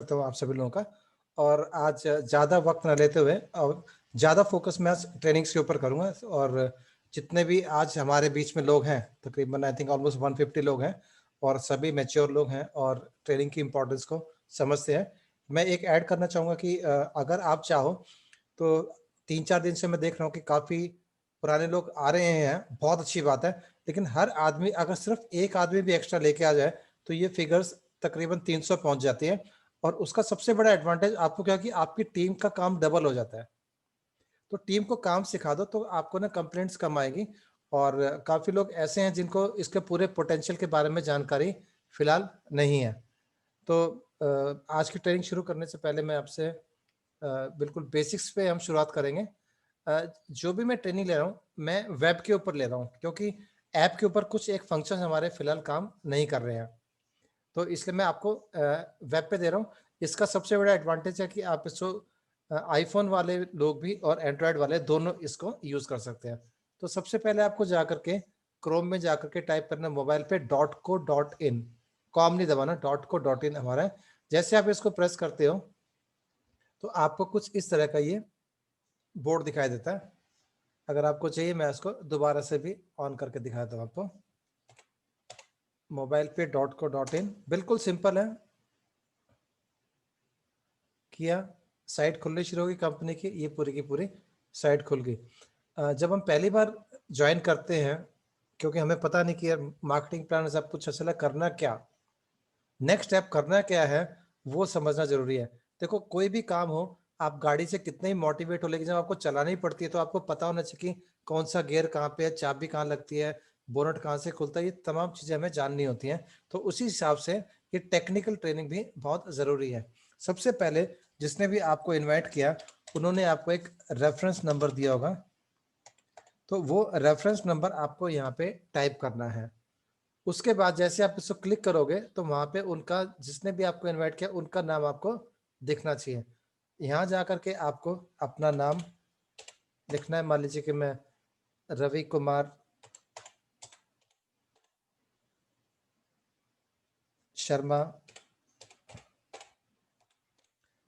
करता हूँ आप सभी लोगों का। और आज ज़्यादा वक्त ना लेते हुए और ज़्यादा फोकस मैं आज ट्रेनिंग्स के ऊपर करूँगा। और जितने भी आज हमारे बीच में लोग हैं, तकरीबन आई थिंक ऑलमोस्ट 150 लोग हैं और सभी मैच्योर लोग हैं और ट्रेनिंग की इम्पोर्टेंस को समझते हैं। मैं एक ऐड करना चाहूँगा कि अगर आप चाहो तो 3-4 दिन से मैं देख रहा हूँ कि काफ़ी पुराने लोग आ रहे हैं, बहुत अच्छी बात है। लेकिन हर आदमी अगर सिर्फ एक आदमी भी एक्स्ट्रा लेके आ जाए तो ये फिगर्स तकरीबन 300 पहुंच जाती है। और उसका सबसे बड़ा एडवांटेज आपको क्या कि आपकी टीम का काम डबल हो जाता है। तो टीम को काम सिखा दो तो आपको ना कंप्लेंट्स कम आएगी। और काफ़ी लोग ऐसे हैं जिनको इसके पूरे पोटेंशियल के बारे में जानकारी फिलहाल नहीं है। तो आज की ट्रेनिंग शुरू करने से पहले मैं आपसे बिल्कुल बेसिक्स पे हम शुरुआत करेंगे। जो भी मैं ट्रेनिंग ले रहा हूँ मैं वेब के ऊपर ले रहा हूँ, क्योंकि ऐप के ऊपर कुछ एक फंक्शन हमारे फिलहाल काम नहीं कर रहे हैं। तो इसलिए मैं आपको वेब पे दे रहा हूँ। इसका सबसे बड़ा एडवांटेज है कि आप इसको आईफोन वाले लोग भी और एंड्रॉयड वाले दोनों इसको यूज़ कर सकते हैं। तो सबसे पहले आपको जा करके क्रोम में जा करके टाइप करना मोबाइल पे .co.in, कॉम नहीं दबाना, .co.in हमारा है। जैसे आप इसको प्रेस करते हो तो आपको कुछ इस तरह का ये बोर्ड दिखाई देता है। अगर आपको चाहिए मैं इसको दोबारा से भी ऑन करके दिखाता हूँ आपको। मोबाइल पे .co.in बिल्कुल सिंपल है। किया, साइट खुलनी शुरू होगी कंपनी की, ये पूरी की पूरी साइट खुल गई। जब हम पहली बार ज्वाइन करते हैं, क्योंकि हमें पता नहीं कि यार मार्केटिंग प्लान सब कुछ असल करना क्या, नेक्स्ट स्टेप करना क्या है, वो समझना जरूरी है। देखो कोई भी काम हो, आप गाड़ी से कितने ही मोटिवेट हो, लेकिन जब आपको चलानी पड़ती है तो आपको पता होना चाहिए कि कौन सा गियर कहाँ पे है, चाबी कहाँ लगती है, बोनट कहाँ से खुलता है, ये तमाम चीज़ें हमें जाननी होती हैं। तो उसी हिसाब से ये टेक्निकल ट्रेनिंग भी बहुत ज़रूरी है। सबसे पहले जिसने भी आपको इन्वाइट किया उन्होंने आपको एक रेफरेंस नंबर दिया होगा, तो वो रेफरेंस नंबर आपको यहाँ पे टाइप करना है। उसके बाद जैसे आप इसको क्लिक करोगे तो वहाँ पे उनका, जिसने भी आपको इनवाइट किया उनका नाम आपको दिखना चाहिए। यहाँ जा कर के आपको अपना नाम लिखना है। मान लीजिए कि मैं रवि कुमार शर्मा,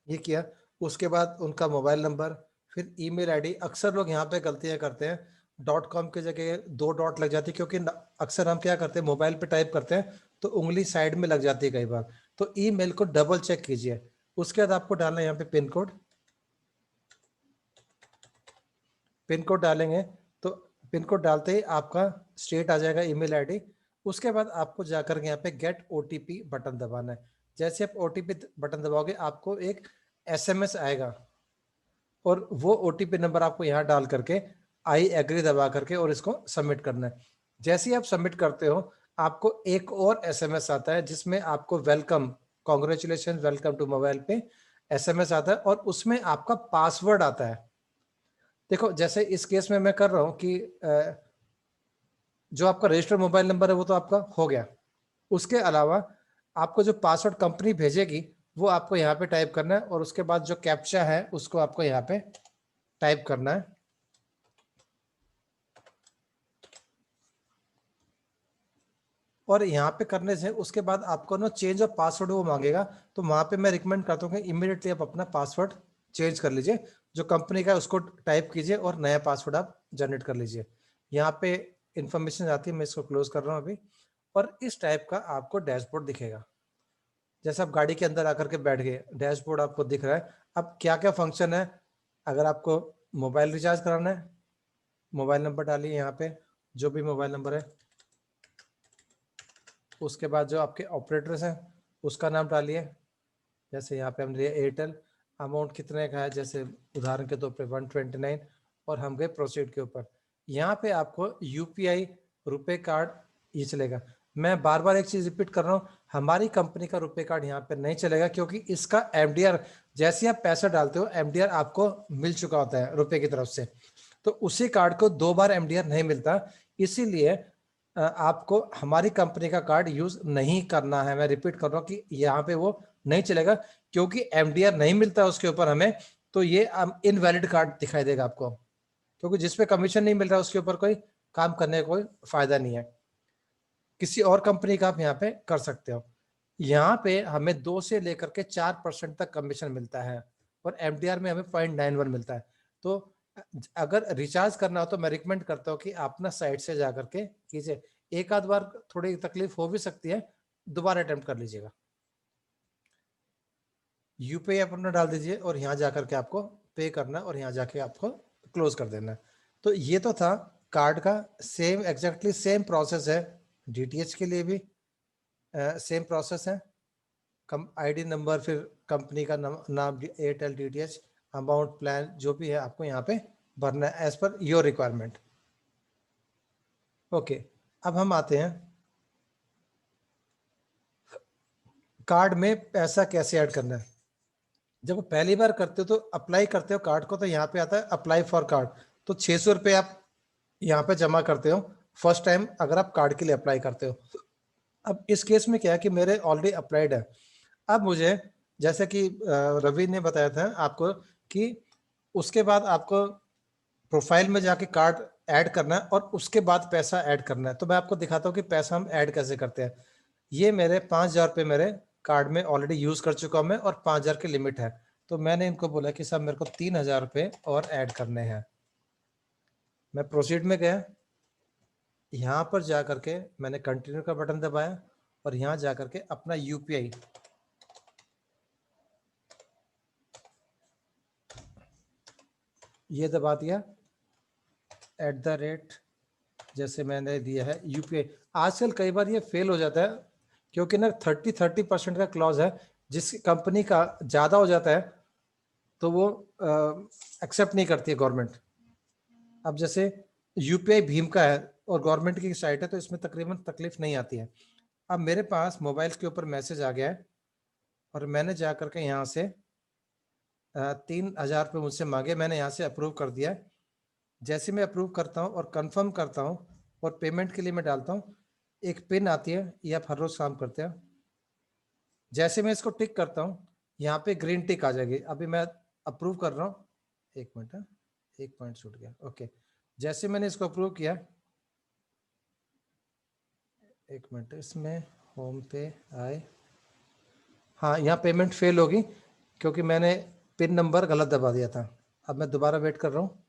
ये किया। उसके बाद उनका मोबाइल नंबर, फिर ईमेल आईडी। अक्सर लोग यहाँ पे गलतियाँ करते हैं, .com की जगह 2 डॉट लग जाती है, क्योंकि अक्सर हम क्या करते हैं मोबाइल पे टाइप करते हैं तो उंगली साइड में लग जाती है कई बार। तो ईमेल को डबल चेक कीजिए। उसके बाद आपको डालना है यहाँ पे पिन कोड। पिन कोड डालेंगे तो पिन कोड डालते ही आपका स्टेट आ जाएगा, ईमेल आईडी। उसके बाद आपको जाकर के यहाँ पे गेट ओटीपी बटन दबाना है। जैसे आप ओटीपी बटन दबाओगे आपको एक एसएमएस आएगा और वो ओटीपी नंबर आपको यहाँ डाल करके आई एग्री दबा करके और इसको सबमिट करना है। जैसे ही आप सबमिट करते हो आपको एक और एसएमएस आता है जिसमें आपको welcome, congratulation, welcome to mobile पे एसएमएस आता है और उसमें आपका पासवर्ड आता है। देखो जैसे इस केस में मैं कर रहा हूं कि जो आपका रजिस्टर्ड मोबाइल नंबर है वो तो आपका हो गया। उसके अलावा आपको जो पासवर्ड कंपनी भेजेगी वो आपको यहाँ पे टाइप करना है और उसके बाद जो कैप्चा है उसको आपको यहाँ पे टाइप करना है। और यहाँ पे करने से उसके बाद आपको ना चेंज ऑफ पासवर्ड वो मांगेगा, तो वहाँ पे मैं रिकमेंड करता हूँ कि इमीडिएटली आप अपना पासवर्ड चेंज कर लीजिए। जो कंपनी का है उसको टाइप कीजिए और नया पासवर्ड आप जनरेट कर लीजिए। यहाँ पे इंफॉर्मेशन आती है, मैं इसको क्लोज कर रहा हूँ अभी। और इस टाइप का आपको डैशबोर्ड दिखेगा। जैसे आप गाड़ी के अंदर आकर के बैठ गए, डैशबोर्ड आपको दिख रहा है। अब क्या क्या फंक्शन है, अगर आपको मोबाइल रिचार्ज कराना है, मोबाइल नंबर डालिए यहाँ पे, जो भी मोबाइल नंबर है। उसके बाद जो आपके ऑपरेटर्स हैं उसका नाम डालिए। जैसे यहाँ पे हम लिए एयरटेल। अमाउंट कितने का है, जैसे उदाहरण के तौर पे 129, और हम गए प्रोसीड के ऊपर। यहाँ पे आपको यूपीआई, रुपए कार्ड ये चलेगा। मैं बार बार एक चीज रिपीट कर रहा हूँ, हमारी कंपनी का रुपए कार्ड यहाँ पे नहीं चलेगा, क्योंकि इसका एमडीआर, जैसे आप पैसा डालते हो एमडीआर आपको मिल चुका होता है रुपए की तरफ से। तो उसी कार्ड को 2 बार एमडीआर नहीं मिलता, इसीलिए आपको हमारी कंपनी का कार्ड यूज नहीं करना है। मैं रिपीट कर रहा हूँ कि यहाँ पे वो नहीं चलेगा, क्योंकि एमडीआर नहीं मिलता उसके ऊपर हमें। तो ये इनवैलिड कार्ड दिखाई देगा आपको, क्योंकि जिसपे कमीशन नहीं मिल रहा उसके ऊपर कोई काम करने का कोई फायदा नहीं है। किसी और कंपनी का आप यहाँ पे कर सकते हो। यहाँ पे हमें 2 से लेकर के 4% तक कमीशन मिलता है और एमडीआर में हमें 0.91 मिलता है। तो अगर रिचार्ज करना हो तो मैं रिकमेंड करता हूँ कि आप ना साइट से जा करके कीजिए। एक आध बार थोड़ी तकलीफ हो भी सकती है, दोबारा अटेम्प्ट कर लीजिएगा। यूपीआई अपना डाल दीजिए और यहाँ जाकर के आपको पे करना और यहाँ जाके आपको क्लोज कर देना। तो ये तो था कार्ड का। सेम एग्जैक्टली सेम प्रोसेस है डीटीएच के लिए भी, सेम प्रोसेस है। आईडी नंबर, फिर कंपनी का नाम, एयरटेल, डीटीएच, अमाउंट, प्लान जो भी है आपको यहाँ पे भरना है as per your requirement. Okay, अब हम आते हैं कार्ड में पैसा कैसे ऐड करना है। जब पहली बार करते हो तो अप्लाई करते हो कार्ड को, तो यहाँ पे आता है अप्लाई फॉर कार्ड। तो 600 रुपये आप यहाँ पे जमा करते हो फर्स्ट टाइम अगर आप कार्ड के लिए अप्लाई करते हो। अब इस केस में क्या है कि मेरे ऑलरेडी अप्लाइड है। अब मुझे, जैसे कि रवि ने बताया था आपको कि उसके बाद आपको प्रोफाइल में जाके कार्ड ऐड करना है और उसके बाद पैसा ऐड करना है। तो मैं आपको दिखाता हूँ कि पैसा हम ऐड कैसे करते हैं। ये मेरे 5,000 रुपये मेरे कार्ड में ऑलरेडी यूज कर चुका हूँ मैं और 5,000 की लिमिट है। तो मैंने इनको बोला कि साहब मेरे को 3,000 रुपये और ऐड करने हैं। मैं प्रोसीड में गया, यहाँ पर जा करके मैंने कंटिन्यू का बटन दबाया और यहाँ जा करके अपना यूपीआई ये दबा दिया, @ जैसे मैंने दिया है यूपीआई। आजकल कई बार ये फेल हो जाता है क्योंकि ना 30% का क्लॉज है। जिस कंपनी का ज़्यादा हो जाता है तो वो एक्सेप्ट नहीं करती है गवर्नमेंट। अब जैसे यूपीआई भीम का है और गवर्नमेंट की साइट है तो इसमें तकरीबन तकलीफ नहीं आती है। अब मेरे पास मोबाइल के ऊपर मैसेज आ गया है और मैंने जा करके यहाँ से 3,000 रुपये मुझसे मांगे, मैंने यहाँ से अप्रूव कर दिया। जैसे मैं अप्रूव करता हूँ और कंफर्म करता हूँ और पेमेंट के लिए मैं डालता हूँ, एक पिन आती है, ये आप हर रोज काम करते हैं। जैसे मैं इसको टिक करता हूँ यहाँ पे ग्रीन टिक आ जाएगी। अभी मैं अप्रूव कर रहा हूँ, एक मिनट है, एक पॉइंट छूट गया। ओके, जैसे मैंने इसको अप्रूव किया, एक मिनट, इसमें होम पे आए, हाँ यहाँ पेमेंट फेल होगी क्योंकि मैंने पिन नंबर गलत दबा दिया था। अब मैं दोबारा वेट कर रहा हूँ,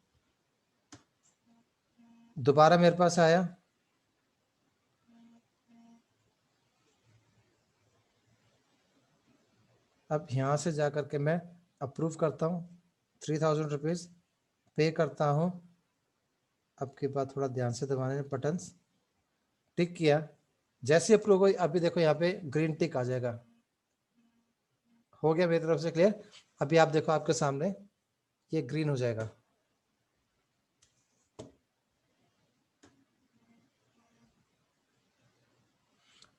दोबारा मेरे पास आया, अब यहाँ से जा कर के मैं अप्रूव करता हूँ 3,000 रुपीज़, पे करता हूँ। अब के बाद थोड़ा ध्यान से दबाने बटन्स, टिक किया, जैसे अप्रूव हो अभी देखो यहाँ पे ग्रीन टिक आ जाएगा। हो गया मेरी तरफ से क्लियर। अभी आप देखो आपके सामने ये ग्रीन हो जाएगा।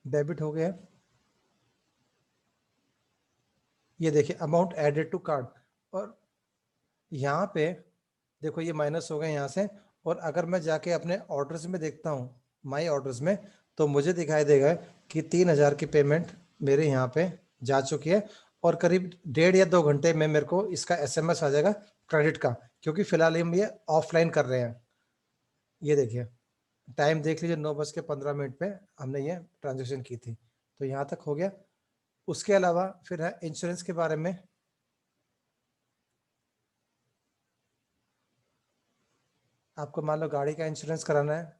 डेबिट हो गया, ये देखिए अमाउंट एडेड टू कार्ड, और यहाँ पे देखो ये माइनस हो गए यहाँ से। और अगर मैं जाके अपने ऑर्डर्स में देखता हूँ, माई ऑर्डर्स में, तो मुझे दिखाई देगा कि 3,000 की पेमेंट मेरे यहाँ पे जा चुकी है और करीब 1.5 या 2 घंटे में मेरे को इसका एसएमएस आ जाएगा क्रेडिट का, क्योंकि फिलहाल हम ये ऑफलाइन कर रहे हैं। ये देखिए टाइम देख लीजिए, 9:15 पे हमने ये ट्रांजेक्शन की थी। तो यहाँ तक हो गया। उसके अलावा फिर है इंश्योरेंस के बारे में। आपको मान लो गाड़ी का इंश्योरेंस कराना है,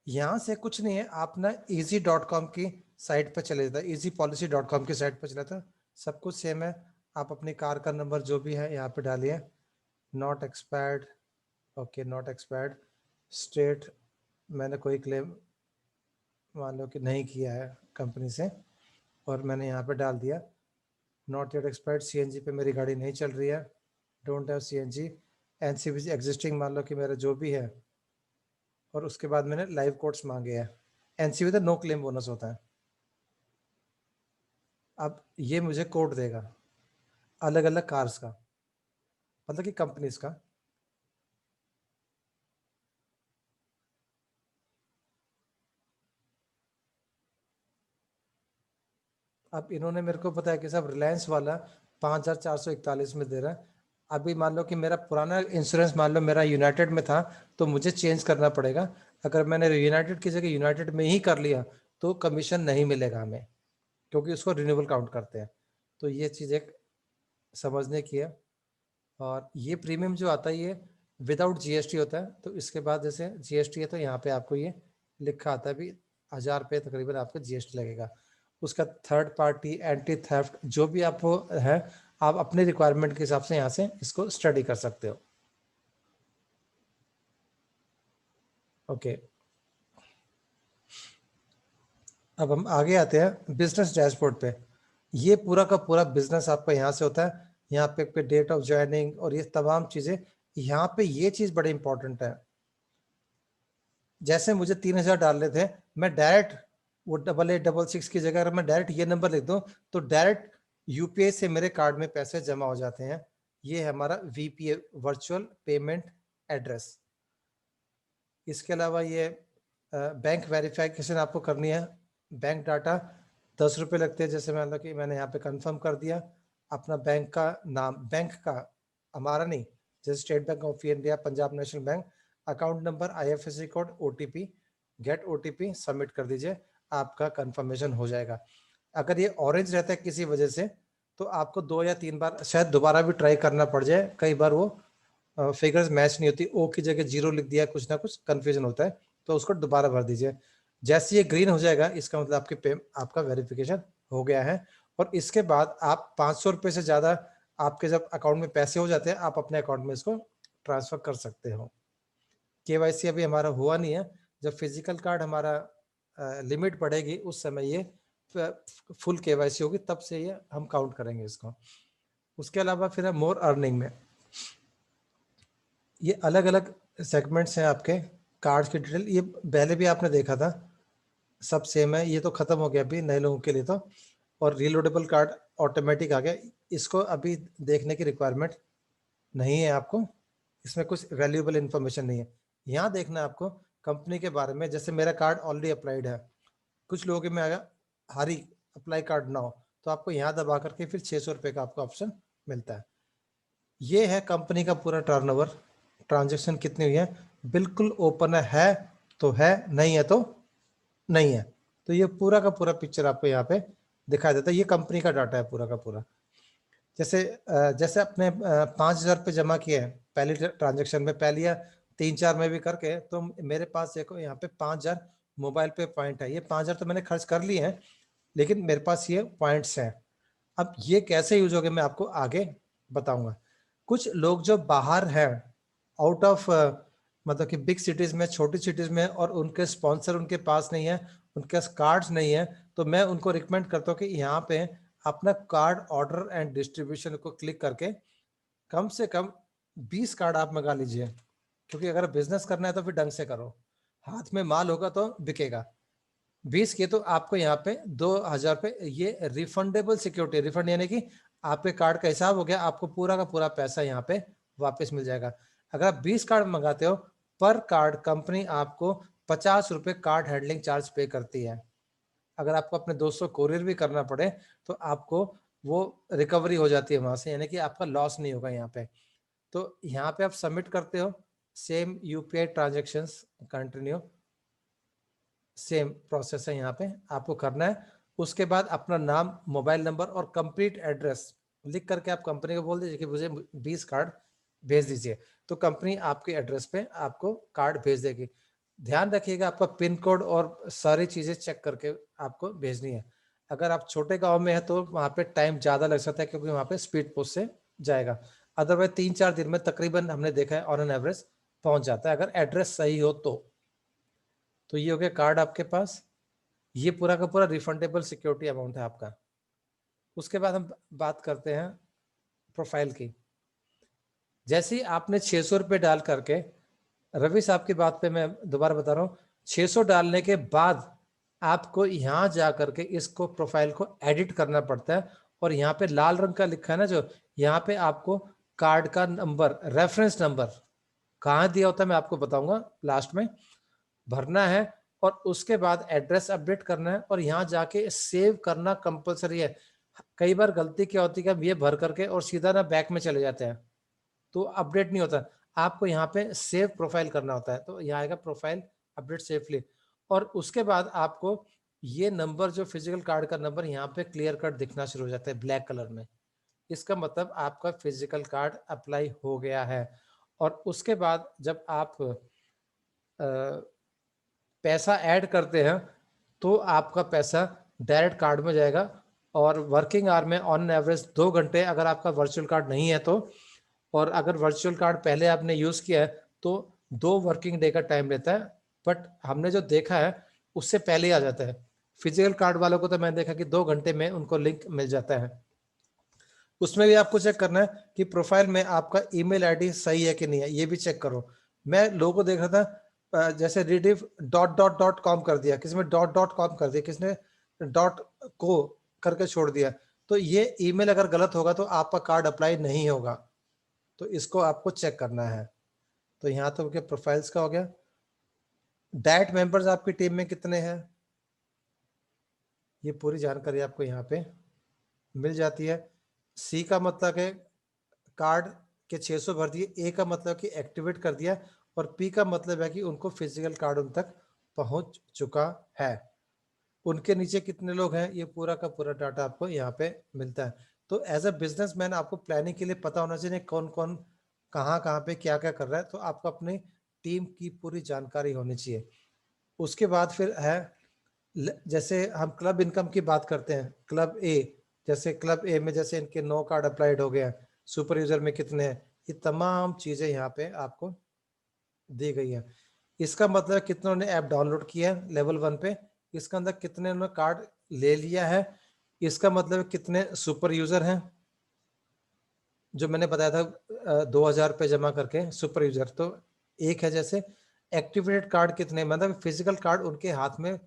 यहाँ से कुछ नहीं है, आप ना easy.com की साइट पर चले जाता है, easypolicy.com की साइट पर चला था, सब कुछ सेम है। आप अपनी कार का नंबर जो भी है यहाँ पे डालिए, not expired, okay not expired, state, मैंने कोई क्लेम मान लो कि नहीं किया है कंपनी से और मैंने यहाँ पे डाल दिया नॉट येट एक्सपायर्ड। सीएनजी पे मेरी गाड़ी नहीं चल रही है, don't have CNG, NCBC existing मान लो कि मेरा जो भी है, और उसके बाद मैंने लाइव कोट्स मांगे हैं। एनसीबी तो नो क्लेम बोनस होता है। अब ये मुझे कोड देगा अलग अलग कार्स का, मतलब कि कंपनीज का। अब इन्होंने मेरे को बताया कि साहब रिलायंस वाला 5,441 में दे रहा है। अभी मान लो कि मेरा पुराना इंश्योरेंस मान लो मेरा यूनाइटेड में था तो मुझे चेंज करना पड़ेगा। अगर मैंने यूनाइटेड की जगह यूनाइटेड में ही कर लिया तो कमीशन नहीं मिलेगा हमें। क्योंकि उसको रिन्यूअल काउंट करते हैं। तो ये चीज़ एक समझने की है। और ये प्रीमियम जो आता है ये विदाउट जीएसटी होता है। तो इसके बाद जैसे जीएसटी है तो यहाँ पे आपको ये लिखा आता है भी 1000 रुपये तकरीबन आपका जीएसटी लगेगा। उसका थर्ड पार्टी एंटी थेफ्ट जो भी आप है, आप अपने रिक्वायरमेंट के हिसाब से यहाँ से इसको स्टडी कर सकते हो। ओके, अब हम आगे आते हैं बिजनेस डैशबोर्ड पे। ये पूरा का पूरा बिजनेस आपका यहाँ से होता है। यहाँ पे डेट ऑफ ज्वाइनिंग और ये तमाम चीज़ें, यहाँ पे ये चीज़ बड़ी इंपॉर्टेंट है। जैसे मुझे 3000 डालने थे, मैं डायरेक्ट वो 8866 की जगह अगर मैं डायरेक्ट ये नंबर लिख दूँ तो डायरेक्ट यूपीआई से मेरे कार्ड में पैसे जमा हो जाते हैं। ये है हमारा वीपीए, वर्चुअल पेमेंट एड्रेस। इसके अलावा ये बैंक वेरिफिकेशन आपको करनी है। बैंक डाटा 10 रुपये लगते हैं। जैसे मतलब कि मैंने यहाँ पे कंफर्म कर दिया अपना बैंक का नाम, बैंक का हमारा नहीं, जैसे state bank of India, Punjab national bank, account number, IFSC code, OTP, gate OTP, submit कर दीजिए, आपका कंफर्मेशन हो जाएगा। अगर ये ऑरेंज रहता है किसी वजह से तो आपको 2 या 3 बार शायद दोबारा भी ट्राई करना पड़ जाए। कई बार वो फिगर्स मैच नहीं होती, ओ की जगह 0 लिख दिया, कुछ ना कुछ कंफ्यूजन होता है, तो उसको दोबारा भर दीजिए। जैसे ये ग्रीन हो जाएगा इसका मतलब आपका वेरिफिकेशन हो गया है। और इसके बाद आप 500 रुपये से ज़्यादा आपके जब अकाउंट में पैसे हो जाते हैं, आप अपने अकाउंट में इसको ट्रांसफ़र कर सकते हो। केवाईसी अभी हमारा हुआ नहीं है। जब फिजिकल कार्ड हमारा लिमिट बढ़ेगी उस समय ये फुल केवाईसी होगी, तब से ये हम काउंट करेंगे इसको। उसके अलावा फिर है मोर अर्निंग में, ये अलग अलग सेगमेंट्स हैं आपके कार्ड्स की डिटेल। ये पहले भी आपने देखा था, सब सेम है। ये तो खत्म हो गया अभी नए लोगों के लिए तो। और रीलोडेबल कार्ड ऑटोमेटिक आ गया, इसको अभी देखने की रिक्वायरमेंट नहीं है आपको, इसमें कुछ वैल्यूएबल इन्फॉर्मेशन नहीं है। यहाँ देखना है आपको कंपनी के बारे में। जैसे मेरा कार्ड ऑलरेडी अप्लाइड है, कुछ लोगों के में आएगा हरी अप्लाई कार्ड ना हो, तो आपको यहाँ दबा करके फिर 600 रुपये का आपको ऑप्शन मिलता है। ये है कंपनी का पूरा टर्नओवर, ट्रांजैक्शन कितनी हुई है, बिल्कुल ओपन है तो है, नहीं है तो नहीं है। तो ये पूरा का पूरा पिक्चर आपको यहाँ पे दिखाई देता है। ये कंपनी का डाटा है पूरा का पूरा। जैसे अपने 5000 रुपये जमा किए हैं पहली ट्रांजेक्शन में, पहली या 3-4 में भी करके, तो मेरे पास देखो यहाँ पे 5000 मोबाइल पे पॉइंट है। ये 5000 तो मैंने खर्च कर लिए हैं, लेकिन मेरे पास ये पॉइंट्स हैं। अब ये कैसे यूज होगे मैं आपको आगे बताऊंगा। कुछ लोग जो बाहर हैं, आउट ऑफ मतलब कि बिग सिटीज में, छोटी सिटीज में, और उनके स्पॉन्सर उनके पास नहीं है, उनके पास कार्ड्स नहीं है, तो मैं उनको रिकमेंड करता हूँ कि यहाँ पे अपना कार्ड ऑर्डर एंड डिस्ट्रीब्यूशन को क्लिक करके कम से कम 20 कार्ड आप मंगा लीजिए। क्योंकि अगर बिजनेस करना है तो फिर ढंग से करो, हाथ में माल होगा तो बिकेगा। 20 के तो आपको यहाँ पे 2000 रुपये ये रिफंडेबल सिक्योरिटी, रिफंड यानी कि आपके कार्ड का हिसाब हो गया, आपको पूरा का पूरा पैसा यहाँ पे वापस मिल जाएगा। अगर आप 20 कार्ड मंगाते हो, पर कार्ड कंपनी आपको 50 रुपये कार्ड हैंडलिंग चार्ज पे करती है। अगर आपको अपने दोस्तों कोरियर भी करना पड़े तो आपको वो रिकवरी हो जाती है वहां से, यानी कि आपका लॉस नहीं होगा यहाँ पे। तो यहाँ पे आप सबमिट करते हो, same UPI transactions continue, same process है यहाँ पे आपको करना है। उसके बाद अपना नाम, मोबाइल नंबर और कंप्लीट एड्रेस लिख करके आप कंपनी को बोल दीजिए कि मुझे 20 कार्ड भेज दीजिए, तो कंपनी आपके एड्रेस पे आपको कार्ड भेज देगी। ध्यान रखिएगा आपका पिन कोड और सारी चीज़ें चेक करके आपको भेजनी है। अगर आप छोटे गांव में है तो वहाँ पे टाइम ज़्यादा लग सकता है, क्योंकि वहाँ पे स्पीड पोस्ट से जाएगा। अदरवाइज 3-4 दिन में तकरीबन हमने देखा है ऑन एन एवरेज पहुँच जाता है, अगर एड्रेस सही हो तो ये हो गया कार्ड आपके पास। ये पूरा का पूरा रिफंडेबल सिक्योरिटी अमाउंट है आपका। उसके बाद हम बात करते हैं प्रोफाइल की। जैसे ही आपने 600 रुपये डाल करके, रवि साहब की बात पे मैं दोबारा बता रहा हूँ, 600 डालने के बाद आपको यहाँ जा करके इसको प्रोफाइल को एडिट करना पड़ता है। और यहाँ पे लाल रंग का लिखा है ना जो, यहाँ पे आपको कार्ड का नंबर, रेफरेंस नंबर कहाँ दिया होता है मैं आपको बताऊंगा लास्ट में, भरना है। और उसके बाद एड्रेस अपडेट करना है और यहाँ जाके सेव करना कंपलसरी है। कई बार गलती क्या होती है कि हम ये भर करके और सीधा ना बैक में चले जाते हैं, तो अपडेट नहीं होता। आपको यहाँ पे सेव प्रोफाइल करना होता है, तो यहाँ आएगा प्रोफाइल अपडेट सेफली। और उसके बाद आपको ये नंबर जो फिजिकल कार्ड का नंबर यहाँ पे क्लियर कट दिखना शुरू हो जाता है ब्लैक कलर में। इसका मतलब आपका फिजिकल कार्ड अप्लाई हो गया है। और उसके बाद जब आप पैसा ऐड करते हैं तो आपका पैसा डायरेक्ट कार्ड में जाएगा। और वर्किंग आवर में ऑन एवरेज 2 घंटे अगर आपका वर्चुअल कार्ड नहीं है तो, और अगर वर्चुअल कार्ड पहले आपने यूज़ किया है तो 2 वर्किंग डे का टाइम लेता है। बट हमने जो देखा है उससे पहले ही आ जाता है। फिजिकल कार्ड वालों को तो मैंने देखा कि 2 घंटे में उनको लिंक मिल जाता है। उसमें भी आपको चेक करना है कि प्रोफाइल में आपका ईमेल आईडी सही है कि नहीं है, ये भी चेक करो। मैं लोगों को देख रहा था जैसे Rediff dot dot dot com कर दिया, किसी में डॉट डॉट कॉम कर दिया, किसने डॉट को करके छोड़ दिया। तो ये ईमेल अगर गलत होगा तो आपका कार्ड अप्लाई नहीं होगा। तो इसको आपको चेक करना है। तो यहाँ तो क्या प्रोफाइल्स का हो गया। डाइट मेंबर्स आपकी टीम में कितने हैं, ये पूरी जानकारी आपको यहाँ पे मिल जाती है। सी का मतलब है कार्ड के 600 भर दिए, ए का मतलब कि एक्टिवेट कर दिया, और पी का मतलब है कि उनको फिजिकल कार्ड उन तक पहुंच चुका है। उनके नीचे कितने लोग हैं, ये पूरा का पूरा डाटा आपको यहाँ पे मिलता है। तो एज अ बिजनेसमैन आपको प्लानिंग के लिए पता होना चाहिए कौन कौन कहाँ कहाँ पे क्या क्या कर रहा है। तो आपको अपनी टीम की पूरी जानकारी होनी चाहिए। उसके बाद फिर है जैसे हम क्लब इनकम की बात करते हैं, क्लब ए, जैसे क्लब ए में जैसे इनके 9 कार्ड अप्लाइड हो गए, सुपर यूजर में कितने हैं, ये तमाम चीजें यहाँ पे आपको दी गई है। इसका मतलब कितनों ने ऐप डाउनलोड किया है लेवल 1 पे, इसका अंदर कितने ने कार्ड ले लिया है, इसका मतलब कितने सुपर यूजर हैं। जो मैंने बताया था 2000 रुपये जमा करके सुपर यूजर, तो एक है। जैसे एक्टिवेटेड कार्ड कितने, मतलब फिजिकल कार्ड उनके हाथ में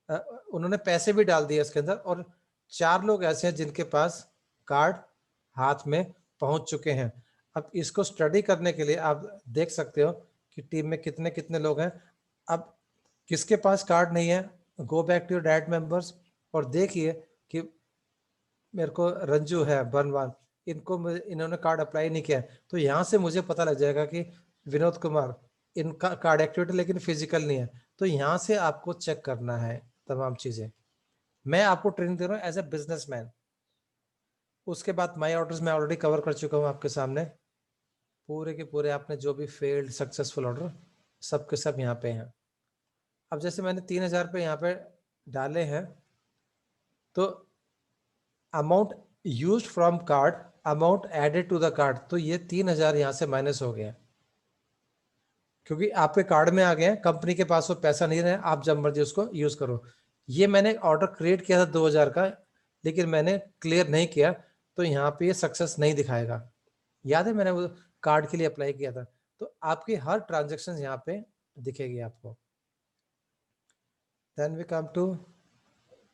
उन्होंने पैसे भी डाल दिए इसके अंदर, और 4 लोग ऐसे हैं जिनके पास कार्ड हाथ में पहुंच चुके हैं। अब इसको स्टडी करने के लिए आप देख सकते हो कि टीम में कितने कितने लोग हैं। अब किसके पास कार्ड नहीं है, go back to your direct members और देखिए कि मेरे को रंजू है, बर्नवाल, इन्होंने कार्ड अप्लाई नहीं किया है। तो यहाँ से मुझे पता लग जाएगा कि विनोद कुमार, इनका कार्ड एक्टिवेट लेकिन फिजिकल नहीं है। तो यहाँ से आपको चेक करना है तमाम चीज़ें। मैं आपको ट्रेनिंग दे रहा हूँ एज ए बिजनेसमैन। उसके बाद माई ऑर्डर्स मैं ऑलरेडी कवर कर चुका हूँ आपके सामने, पूरे के पूरे आपने जो भी फेल्ड सक्सेसफुल ऑर्डर सब के सब यहाँ पे हैं। अब जैसे मैंने 3000 रुपये यहाँ पे डाले हैं, तो amount used from card, amount added to the card, तो ये 3000 यहाँ से माइनस हो गया क्योंकि आपके कार्ड में आ गए हैं, कंपनी के पास वो पैसा नहीं रहा, आप जब मर्जी उसको यूज करो। ये मैंने ऑर्डर क्रिएट किया था 2000 का, लेकिन मैंने क्लियर नहीं किया, तो यहाँ पे ये सक्सेस नहीं दिखाएगा। याद है मैंने वो कार्ड के लिए अप्लाई किया था। तो आपकी हर ट्रांजेक्शन यहाँ पे दिखेगी आपको। Then we come to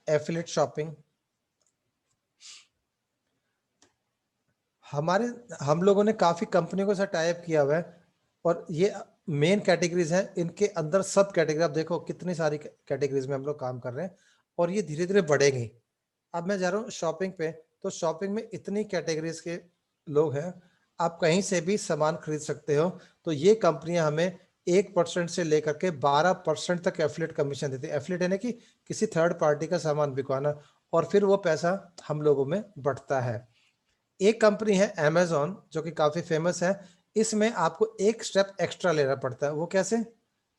affiliate shopping. हम लोगों ने काफी कंपनियों के साथ टाइप किया हुआ है, और ये मेन कैटेगरीज हैं। इनके अंदर सब कैटेगरी आप देखो कितनी सारी कैटेगरीज में हम लोग काम कर रहे हैं, और ये धीरे धीरे बढ़ेंगी। अब मैं जा रहा हूँ शॉपिंग पे, तो शॉपिंग में इतनी कैटेगरीज के लोग हैं, आप कहीं से भी सामान खरीद सकते हो। तो ये कंपनियां हमें 1% से लेकर के 12% तक एफिलिएट कमीशन देती है। एफिलिएट यानी कि किसी थर्ड पार्टी का सामान बिकवाना, और फिर वो पैसा हम लोगों में बढ़ता है। एक कंपनी है अमेजोन जो कि काफ़ी फेमस है, इसमें आपको एक स्टेप एक्स्ट्रा लेना पड़ता है। वो कैसे,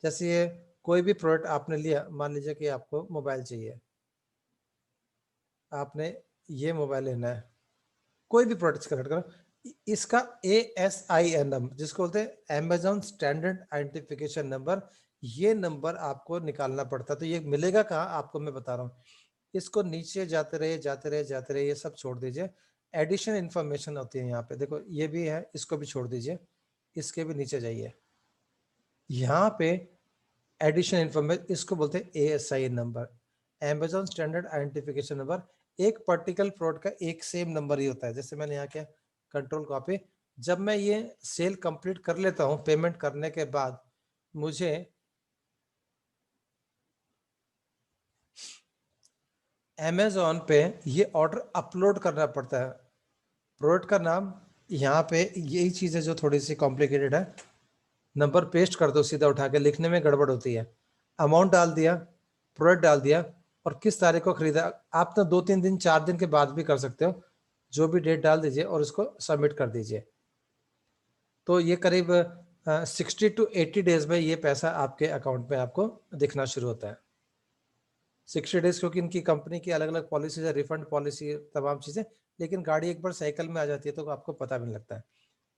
जैसे ये कोई भी प्रोडक्ट आपने लिया, मान लीजिए कि आपको मोबाइल चाहिए, आपने ये मोबाइल लेना है, कोई भी प्रोडक्ट कनेक्ट करो, इसका ASIN नंबर जिसको बोलते हैं अमेजोन स्टैंडर्ड आइडेंटिफिकेशन नंबर, ये नंबर आपको निकालना पड़ता है। तो ये मिलेगा कहाँ आपको, मैं बता रहा हूँ। इसको नीचे जाते रहे जाते रहे जाते रहे, ये सब छोड़ दीजिए। एडिशनल इन्फॉर्मेशन होती है यहाँ पे, देखो ये भी है, इसको भी छोड़ दीजिए, इसके भी नीचे जाइए, यहाँ पे एडिशनल इन्फॉर्मेशन, इसको बोलते हैं ASIN number, Amazon standard identification number. एक पर्टिकुलर प्रोडक्ट का एक सेम नंबर ही होता है। जैसे मैंने यहाँ क्या कंट्रोल कॉपी, जब मैं ये सेल कंप्लीट कर लेता हूँ, पेमेंट करने के बाद मुझे अमेजोन पे ये ऑर्डर अपलोड करना पड़ता है। प्रोडक्ट का नाम, यहाँ पे यही चीज़ है जो थोड़ी सी कॉम्प्लिकेटेड है। नंबर पेस्ट कर दो सीधा उठा के, लिखने में गड़बड़ होती है। अमाउंट डाल दिया, प्रोडक्ट डाल दिया, और किस तारीख को खरीदा। आप तो 2-3 दिन 4 दिन के बाद भी कर सकते हो, जो भी डेट डाल दीजिए और उसको सबमिट कर दीजिए। तो ये करीब 60 to 80 डेज में ये पैसा आपके अकाउंट में आपको दिखना शुरू होता है। 60 डेज, क्योंकि इनकी कंपनी की अलग अलग पॉलिसीज है, रिफंड पॉलिसी, तमाम चीज़ें। लेकिन गाड़ी एक बार साइकिल में आ जाती है तो आपको पता भी नहीं लगता है।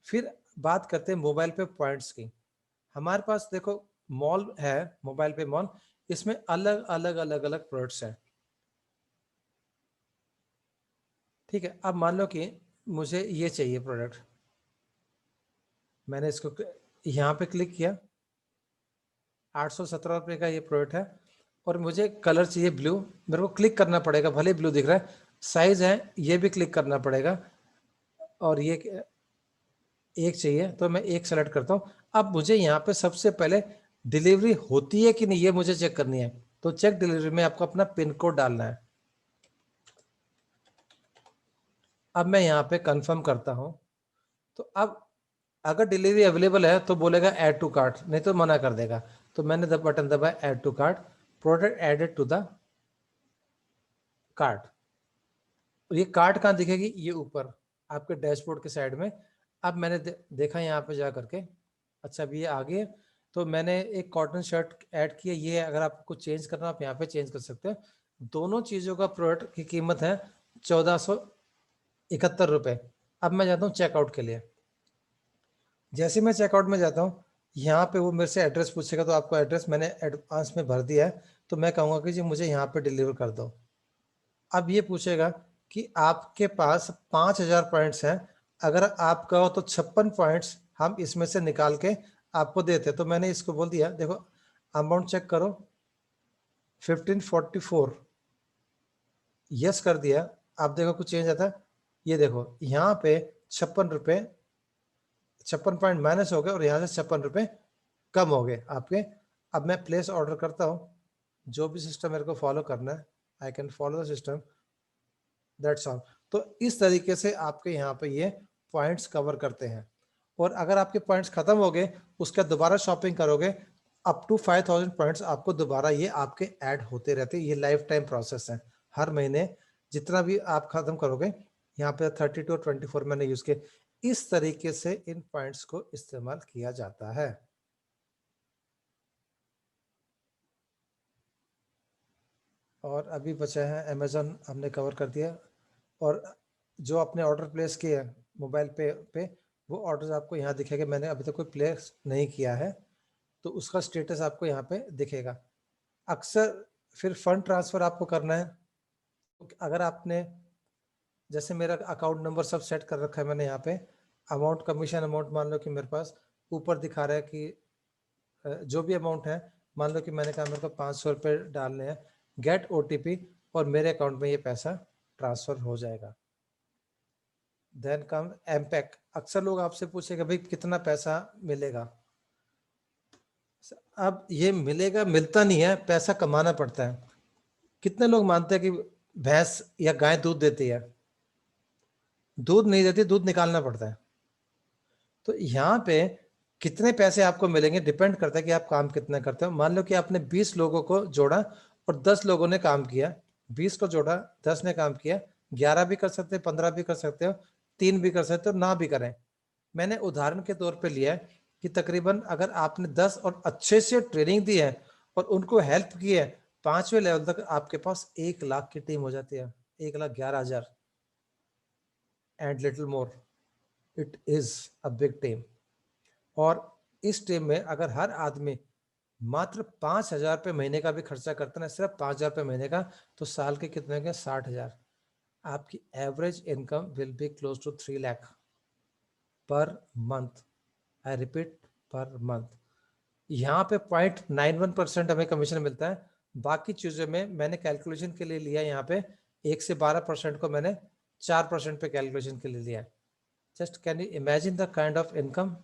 फिर बात करते हैं मोबाइल पे पॉइंट्स की। हमारे पास देखो मॉल है, मोबाइल पे मॉल, इसमें अलग अलग अलग अलग प्रोडक्ट्स हैं। ठीक है, अब मान लो कि मुझे ये चाहिए प्रोडक्ट, मैंने इसको यहाँ पे क्लिक किया, 817 रुपये का ये प्रोडक्ट है और मुझे कलर चाहिए ब्लू। मेरे को क्लिक करना पड़ेगा, भले ब्लू दिख रहा है, साइज है ये भी क्लिक करना पड़ेगा, और ये एक चाहिए तो मैं एक सेलेक्ट करता हूँ। अब मुझे यहाँ पे सबसे पहले डिलीवरी होती है कि नहीं ये मुझे चेक करनी है। तो चेक डिलीवरी में आपको अपना पिन कोड डालना है। अब मैं यहाँ पे कंफर्म करता हूँ। तो अब अगर डिलीवरी अवेलेबल है तो बोलेगा ऐड टू कार्ट, नहीं तो मना कर देगा। तो मैंने बटन दबाया add to cart, product added to the cart. ये कार्ट कहाँ दिखेगी, ये ऊपर आपके डैशबोर्ड के साइड में। अब मैंने देखा यहाँ पे जा करके, अच्छा अभी ये आ गए। तो मैंने एक कॉटन शर्ट ऐड किया, ये अगर आपको चेंज करना आप यहाँ पे चेंज कर सकते हो। दोनों चीज़ों का प्रोडक्ट की कीमत है 1471 रुपये। अब मैं जाता हूँ चेकआउट के लिए। जैसे मैं चेकआउट में जाता हूँ, यहाँ पे वो मेरे से एड्रेस पूछेगा, तो आपको एड्रेस मैंने एडवांस में भर दिया है, तो मैं कहूँगा कि जी मुझे यहाँ पे डिलीवर कर दो। अब ये पूछेगा कि आपके पास 5,000 पॉइंट्स हैं, अगर आप कहो तो 56 पॉइंट्स हम इसमें से निकाल के आपको देते। तो मैंने इसको बोल दिया, देखो अमाउंट चेक करो 1544, यस कर दिया। आप देखो कुछ चेंज आता है, ये देखो यहाँ पे 56 रुपये, 56 पॉइंट माइनस हो गए और यहाँ से 56 रुपये कम हो गए आपके। अब मैं प्लेस ऑर्डर करता हूँ, जो भी सिस्टम मेरे को फॉलो करना है, I can follow the system, that's all. तो इस तरीके से आपके यहाँ पे ये पॉइंट्स कवर करते हैं। और अगर आपके पॉइंट्स खत्म हो गए, उसका दोबारा शॉपिंग करोगे, अप टू 5,000 पॉइंट्स आपको दोबारा ये आपके ऐड होते रहते हैं। ये लाइफ टाइम प्रोसेस है, हर महीने जितना भी आप खत्म करोगे। यहाँ पे 32 और 24 मैंने यूज किए। इस तरीके से इन पॉइंट्स को इस्तेमाल किया जाता है। और अभी बचा है अमेजोन, हमने कवर कर दिया। और जो आपने ऑर्डर प्लेस किया है मोबाइल पे वो ऑर्डर आपको यहाँ दिखेगा। मैंने अभी तक कोई प्लेस नहीं किया है, तो उसका स्टेटस आपको यहाँ पे दिखेगा। अक्सर फिर फंड ट्रांसफ़र आपको करना है, तो अगर आपने, जैसे मेरा अकाउंट नंबर सब सेट कर रखा है मैंने यहाँ पे, अमाउंट कमीशन अमाउंट मान लो कि मेरे पास ऊपर दिखा रहा है कि जो भी अमाउंट है, मान लो कि मैंने कहा मेरे को 500 रुपये डालने हैं, गेट OTP, और मेरे अकाउंट में ये पैसा ट्रांसफ़र हो जाएगा। देन कम एमपैक। अक्सर लोग आपसे पूछेगा भाई कितना पैसा मिलेगा। अब ये मिलेगा, मिलता नहीं है, पैसा कमाना पड़ता है। कितने लोग मानते हैं कि भैंस या गाय दूध देती है? दूध नहीं देती, दूध निकालना पड़ता है। तो यहाँ पे कितने पैसे आपको मिलेंगे डिपेंड करता है कि आप काम कितना करते हो। मान लो कि आपने 20 लोगों को जोड़ा और 10 लोगों ने काम किया, 20 को जोड़ा 10 ने काम किया, 11 भी कर सकते हो, 15 भी कर सकते हो, 3 भी कर सकते हो, ना भी करें। मैंने उदाहरण के तौर पे लिया है कि तकरीबन अगर आपने 10 और अच्छे से ट्रेनिंग दी है और उनको हेल्प की है, 5वें लेवल तक आपके पास 1 लाख की टीम हो जाती है, 1,11,000 and little more. It is a big team. और इस टीम में अगर हर आदमी मात्र 5,000 रुपये महीने का भी खर्चा करता है ना, सिर्फ 5,000 रुपये महीने का, तो साल के कितने होंगे? 60,000। आपकी average income will be close to 3 lakh per month. I repeat, per month. यहाँ पे 0.91% हमें कमीशन मिलता है। बाकी चीज़ों में मैंने कैलकुलेशन के लिए लिया, यहाँ पे 1 से 12% को मैंने 4% पे कैलकुलेशन के लिए लिया। Just can you imagine the kind of income.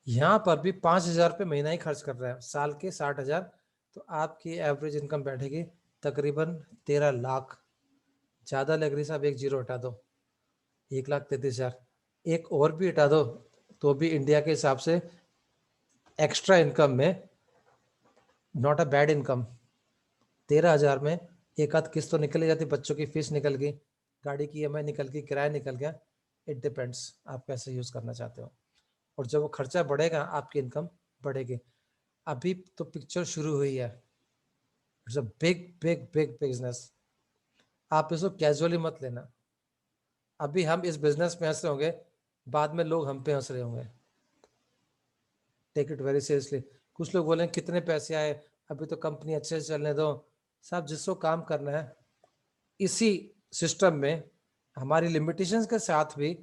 यहाँ पर भी 5,000 रुपये महीना ही खर्च कर रहा है, साल के 60,000, तो आपकी एवरेज इनकम बैठेगी तकरीबन 13 लाख। ज़्यादा लग रही साहब, एक जीरो हटा दो, 1,33,000। एक और भी हटा दो तो भी इंडिया के हिसाब से एक्स्ट्रा इनकम में नॉट अ बैड इनकम। 13,000 में एक आध किस्त तो निकल जाती, बच्चों की फीस निकल गई, गाड़ी की ईएमआई निकल गई, किराया निकल गया। इट डिपेंड्स आप कैसे यूज करना चाहते हो। और जब वो खर्चा बढ़ेगा आपकी इनकम बढ़ेगी। अभी तो पिक्चर शुरू हुई है। It's a big big big business. आप इसको कैजुअली मत लेना। अभी हम इस बिजनेस में हंस रहे होंगे, बाद में लोग हम पे हंस रहे होंगे। Take it very seriously. कुछ लोग बोले कितने पैसे आए, अभी तो कंपनी अच्छे से चलने दो। साहब जिसको काम करना है इसी सिस्टम में, हमारी लिमिटेशंस के साथ भी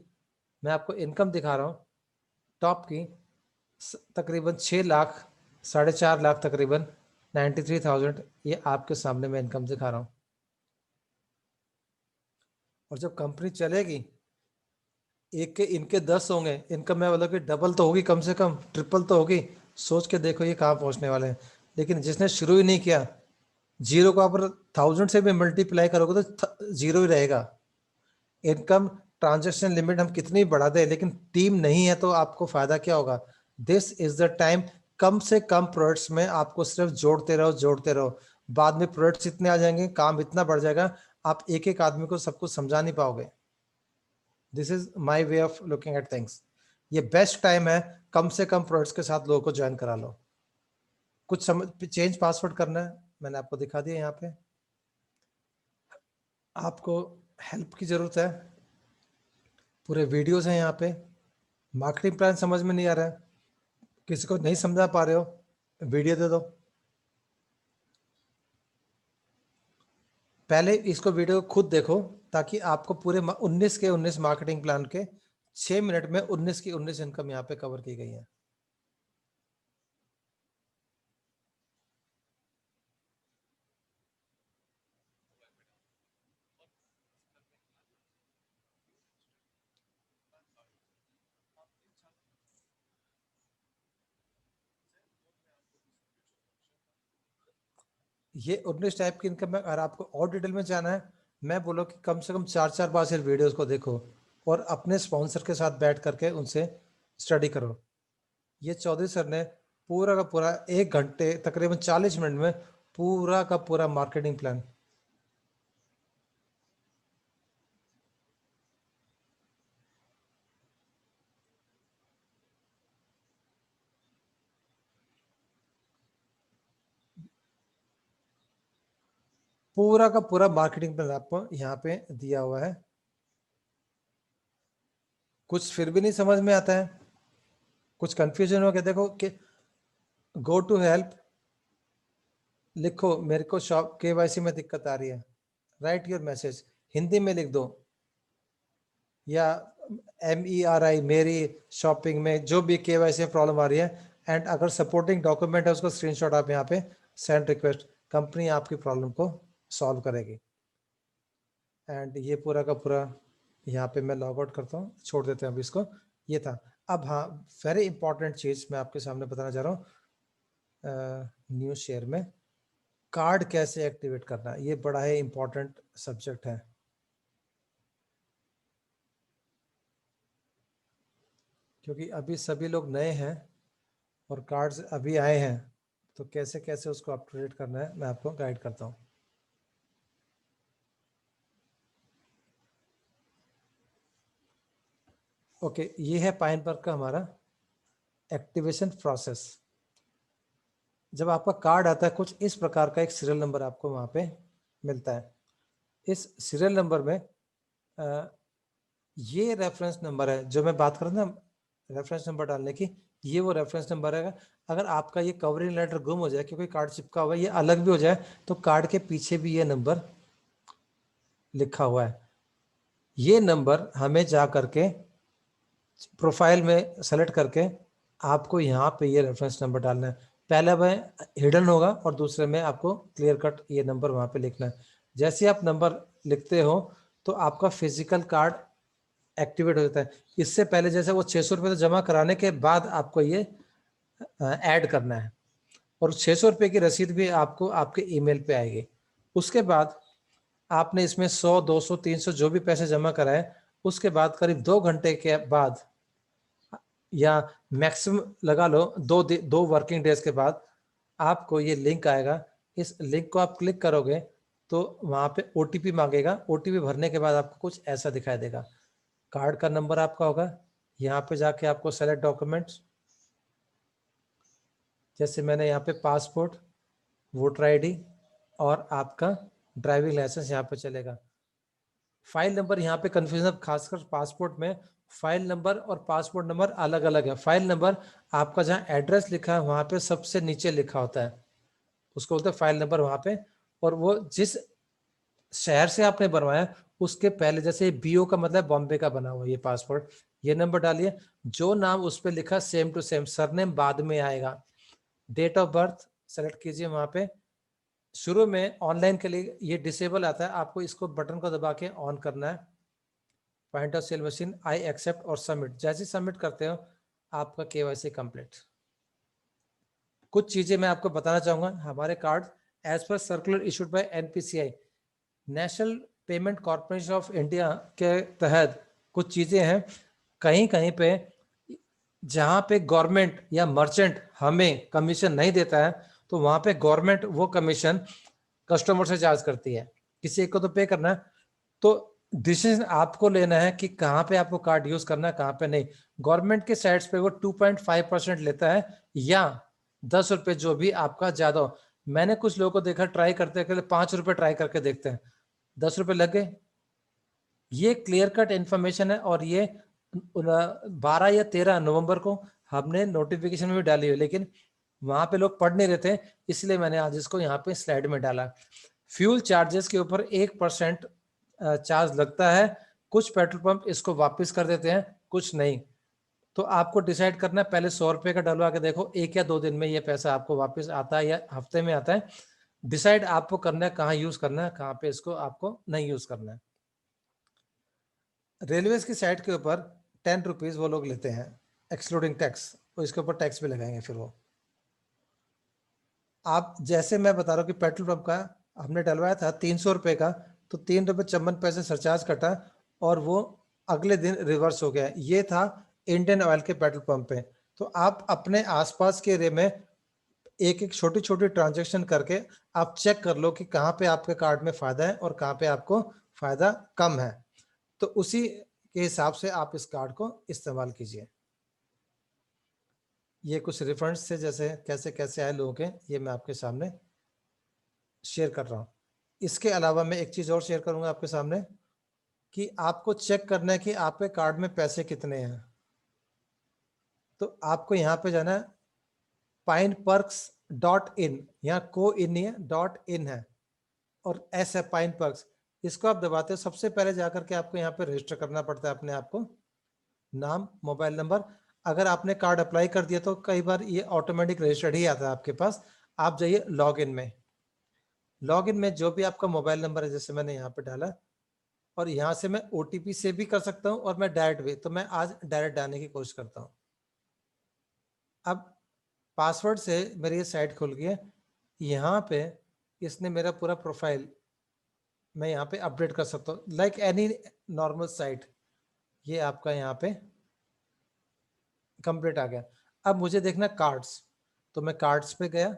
मैं आपको इनकम दिखा रहा हूँ टॉप की। तकरीबन 6 लाख, 4.5 लाख, तकरीबन 93,000, ये आपके सामने मैं इनकम दिखा रहा हूँ। और जब कंपनी चलेगी, एक के इनके 10 होंगे, इनकम मैं बोला कि डबल तो होगी, कम से कम ट्रिपल तो होगी। सोच के देखो ये कहाँ पहुंचने वाले हैं। लेकिन जिसने शुरू ही नहीं किया, जीरो को आप 1000 से भी मल्टीप्लाई करोगे तो जीरो ही रहेगा। इनकम ट्रांजेक्शन लिमिट हम कितनी बढ़ा दें, लेकिन टीम नहीं है तो आपको फायदा क्या होगा। This is the time. कम से कम प्रोडक्ट्स में आपको सिर्फ जोड़ते रहो जोड़ते रहो। बाद में प्रोडक्ट्स इतने आ जाएंगे, काम इतना बढ़ जाएगा, आप एक एक आदमी को सब कुछ समझा नहीं पाओगे। This is my way of looking at things. ये बेस्ट टाइम है, कम से कम प्रोडक्ट्स के साथ लोगों को ज्वाइन करा लो। कुछ समझ, चेंज पासवर्ड करना है, मैंने आपको दिखा दिया यहाँ पे। आपको हेल्प की जरूरत है, पूरे वीडियोस हैं यहाँ पे। मार्केटिंग प्लान समझ में नहीं आ रहा है, किसी को नहीं समझा पा रहे हो, वीडियो दे दो। पहले इसको वीडियो खुद देखो, ताकि आपको पूरे 19 के 19 मार्केटिंग प्लान के 6 मिनट में 19 की 19 इनकम यहाँ पे कवर की गई है। ये 19 टाइप की इनकम है। अगर आपको और डिटेल में जाना है, मैं बोलो कि कम से कम 4-4 बार से वीडियोस को देखो और अपने स्पॉन्सर के साथ बैठ करके उनसे स्टडी करो। ये चौधरी सर ने पूरा का पूरा 1 घंटे तकरीबन 40 मिनट में पूरा का पूरा मार्केटिंग प्लान। पूरा का पूरा मार्केटिंग प्लान आपको यहाँ पे दिया हुआ है। कुछ फिर भी नहीं समझ में आता है, कुछ कंफ्यूजन हो गया, देखो कि गो टू हेल्प लिखो, मेरे को शॉप केवाईसी में दिक्कत आ रही है, राइट योर मैसेज, हिंदी में लिख दो, या MERI मेरी शॉपिंग में जो भी केवाईसी में प्रॉब्लम आ रही है, एंड अगर सपोर्टिंग डॉक्यूमेंट है उसको स्क्रीनशॉट आप यहाँ पे सेंड रिक्वेस्ट, कंपनी आपकी प्रॉब्लम को सॉल्व करेगी। एंड ये पूरा का पूरा यहाँ पे मैं लॉग आउट करता हूँ, छोड़ देते हैं अभी इसको। ये था। अब हाँ, वेरी इंपॉर्टेंट चीज मैं आपके सामने बताना चाह रहा हूँ। न्यू शेयर में कार्ड कैसे एक्टिवेट करना, ये बड़ा ही इंपॉर्टेंट सब्जेक्ट है। क्योंकि अभी सभी लोग नए हैं और कार्ड्स अभी आए हैं, तो कैसे कैसे उसको अपडेट करना है मैं आपको गाइड करता हूँ। ओके, ये है पाइनबर्ग का हमारा एक्टिवेशन प्रोसेस। जब आपका कार्ड आता है, कुछ इस प्रकार का एक सीरियल नंबर आपको वहाँ पे मिलता है। इस सीरियल नंबर में ये रेफरेंस नंबर है जो मैं बात कर रहा था, रेफरेंस नंबर डालने की, ये वो रेफरेंस नंबर है। अगर आपका ये कवरिंग लेटर गुम हो जाए, क्योंकि कार्ड चिपका हुआ है, ये अलग भी हो जाए, तो कार्ड के पीछे भी ये नंबर लिखा हुआ है। ये नंबर हमें जा करके प्रोफाइल में सेलेक्ट करके आपको यहाँ पे ये रेफरेंस नंबर डालना है। पहला में हिडन होगा और दूसरे में आपको क्लियर कट ये नंबर वहाँ पे लिखना है। जैसे आप नंबर लिखते हो तो आपका फिजिकल कार्ड एक्टिवेट हो जाता है। इससे पहले जैसे वो 600 रुपये तो जमा कराने के बाद आपको ये ऐड करना है, और 600 रुपये की रसीद भी आपको आपके ईमेल पे आएगी। उसके बाद आपने इसमें 100, 200, 300 जो भी पैसे जमा कराए, उसके बाद करीब 2 घंटे के बाद, या मैक्सिमम लगा लो 2 वर्किंग डेज के बाद, आपको ये लिंक आएगा, इस लिंक को आप क्लिक करोगे तो वहाँ पे OTP मांगेगा। OTP भरने के बाद आपको कुछ ऐसा दिखाई देगा। कार्ड का नंबर आपका होगा, यहाँ पे जाके आपको सेलेक्ट डॉक्यूमेंट्स, जैसे मैंने यहाँ पे पासपोर्ट, वोटर ID और आपका ड्राइविंग लाइसेंस यहाँ पे चलेगा। फाइल नंबर यहाँ पे कंफ्यूजन, खासकर पासपोर्ट में फाइल नंबर और पासपोर्ट नंबर अलग अलग है। फाइल नंबर आपका जहाँ एड्रेस लिखा है वहाँ पे सबसे नीचे लिखा होता है, उसको बोलते हैं फाइल नंबर वहाँ पे। और वो जिस शहर से आपने बनवाया उसके पहले, जैसे BO का मतलब बॉम्बे का बना हुआ ये पासपोर्ट, ये नंबर डालिए। जो नाम उस पर लिखा सेम टू सेम, सरनेम बाद में आएगा। डेट ऑफ बर्थ सेलेक्ट कीजिए वहाँ पे। शुरू में ऑनलाइन के लिए ये डिसेबल आता है, आपको इसको बटन को दबा के ऑन करना है। Point of sale machine, I accept और सबमिट। जैसे सबमिट करते हो आपका KYC कंप्लीट। कुछ चीजें मैं आपको बताना चाहूंगा। हमारे card as per circular issued by NPCI, national payment corporation of India के तहत कुछ चीजें हैं। कहीं कहीं पे जहाँ पे गवर्नमेंट या मर्चेंट हमें कमीशन नहीं देता है तो वहाँ पे गवर्नमेंट वो कमीशन कस्टमर से चार्ज करती है, किसी एक को तो पे करना है। तो डिसीजन आपको लेना है कि कहाँ पे आपको कार्ड यूज करना है, कहाँ पे नहीं। गवर्नमेंट के साइट्स पे वो 2.5% लेता है या 10 रुपए, जो भी आपका ज्यादा हो। मैंने कुछ लोगों को देखा ट्राई करते हैं, 5 रुपए ट्राई करके देखते हैं, 10 रुपए लग गए। ये क्लियर कट इन्फॉर्मेशन है और ये 12 या 13 नवंबर को हमने नोटिफिकेशन में भी डाली है, लेकिन वहां पे लोग पढ़ नहीं रहे थे, इसलिए मैंने आज इसको यहाँ पे स्लाइड में डाला। फ्यूल चार्जेस के ऊपर 1% चार्ज लगता है। कुछ पेट्रोल पंप इसको वापस कर देते हैं, कुछ नहीं। तो आपको डिसाइड करना है, पहले 100 रुपए का डलवा के देखो, 1 या 2 दिन में ये पैसा आपको वापस आता है या हफ्ते में आता है। डिसाइड आपको करना है कहाँ यूज करना है, कहाँ पे इसको आपको नहीं यूज करना है। रेलवेज की साइट के ऊपर 10 रुपीज वो लोग लेते हैं एक्सक्लूडिंग टैक्स, तो इसके ऊपर टैक्स भी लगाएंगे फिर वो। आप जैसे मैं बता रहा हूँ कि पेट्रोल पंप का हमने डलवाया था 300 रुपए का, तो 3 रुपए 54 पैसे सरचार्ज कटा और वो अगले दिन रिवर्स हो गया। ये था इंडियन ऑयल के पेट्रोल पंप पे। तो आप अपने आसपास के एरिया में एक एक छोटी छोटी ट्रांजेक्शन करके आप चेक कर लो कि कहाँ पे आपके कार्ड में फायदा है और कहाँ पे आपको फायदा कम है, तो उसी के हिसाब से आप इस कार्ड को इस्तेमाल कीजिए। ये कुछ रिफंड्स थे, जैसे कैसे कैसे आए लोगों के, ये मैं आपके सामने शेयर कर रहा हूँ। इसके अलावा मैं एक चीज़ और शेयर करूंगा आपके सामने कि आपको चेक करना है कि आपके कार्ड में पैसे कितने हैं। तो आपको यहाँ पे जाना है pineperks.in, यहाँ को इन नहीं है, .in है और S है pineperks। इसको आप दबाते हो, सबसे पहले जाकर के आपको यहाँ पे रजिस्टर करना पड़ता है अपने आप को, नाम, मोबाइल नंबर। अगर आपने कार्ड अप्लाई कर दिया तो कई बार ये ऑटोमेटिक रजिस्टर्ड ही आता है आपके पास। आप जाइए लॉगिन में, लॉगिन में जो भी आपका मोबाइल नंबर है, जैसे मैंने यहाँ पे डाला, और यहाँ से मैं OTP से भी कर सकता हूँ और मैं डायरेक्ट भी, तो मैं आज डायरेक्ट डालने की कोशिश करता हूँ। अब पासवर्ड से मेरी ये साइट खुल गई है। यहाँ पे इसने मेरा पूरा प्रोफाइल मैं यहाँ पे अपडेट कर सकता हूँ लाइक एनी नॉर्मल साइट। ये आपका यहाँ पे कंप्लीट आ गया। अब मुझे देखना कार्ड्स, तो मैं कार्ड्स पे गया।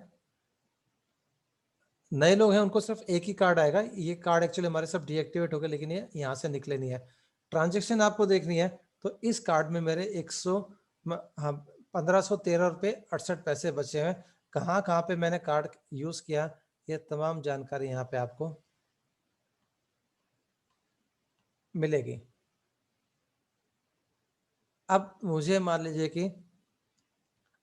नए लोग हैं उनको सिर्फ एक ही कार्ड आएगा, ये कार्ड एक्चुअली हमारे सब डीएक्टिवेट हो गए, लेकिन ये यहाँ से निकले नहीं है। ट्रांजेक्शन आपको देखनी है तो इस कार्ड में मेरे 100 हाँ 1513 रुपये 68 पैसे बचे हैं। कहाँ कहाँ पे मैंने कार्ड यूज किया, ये तमाम जानकारी यहाँ पे आपको मिलेगी। अब मुझे मान लीजिए कि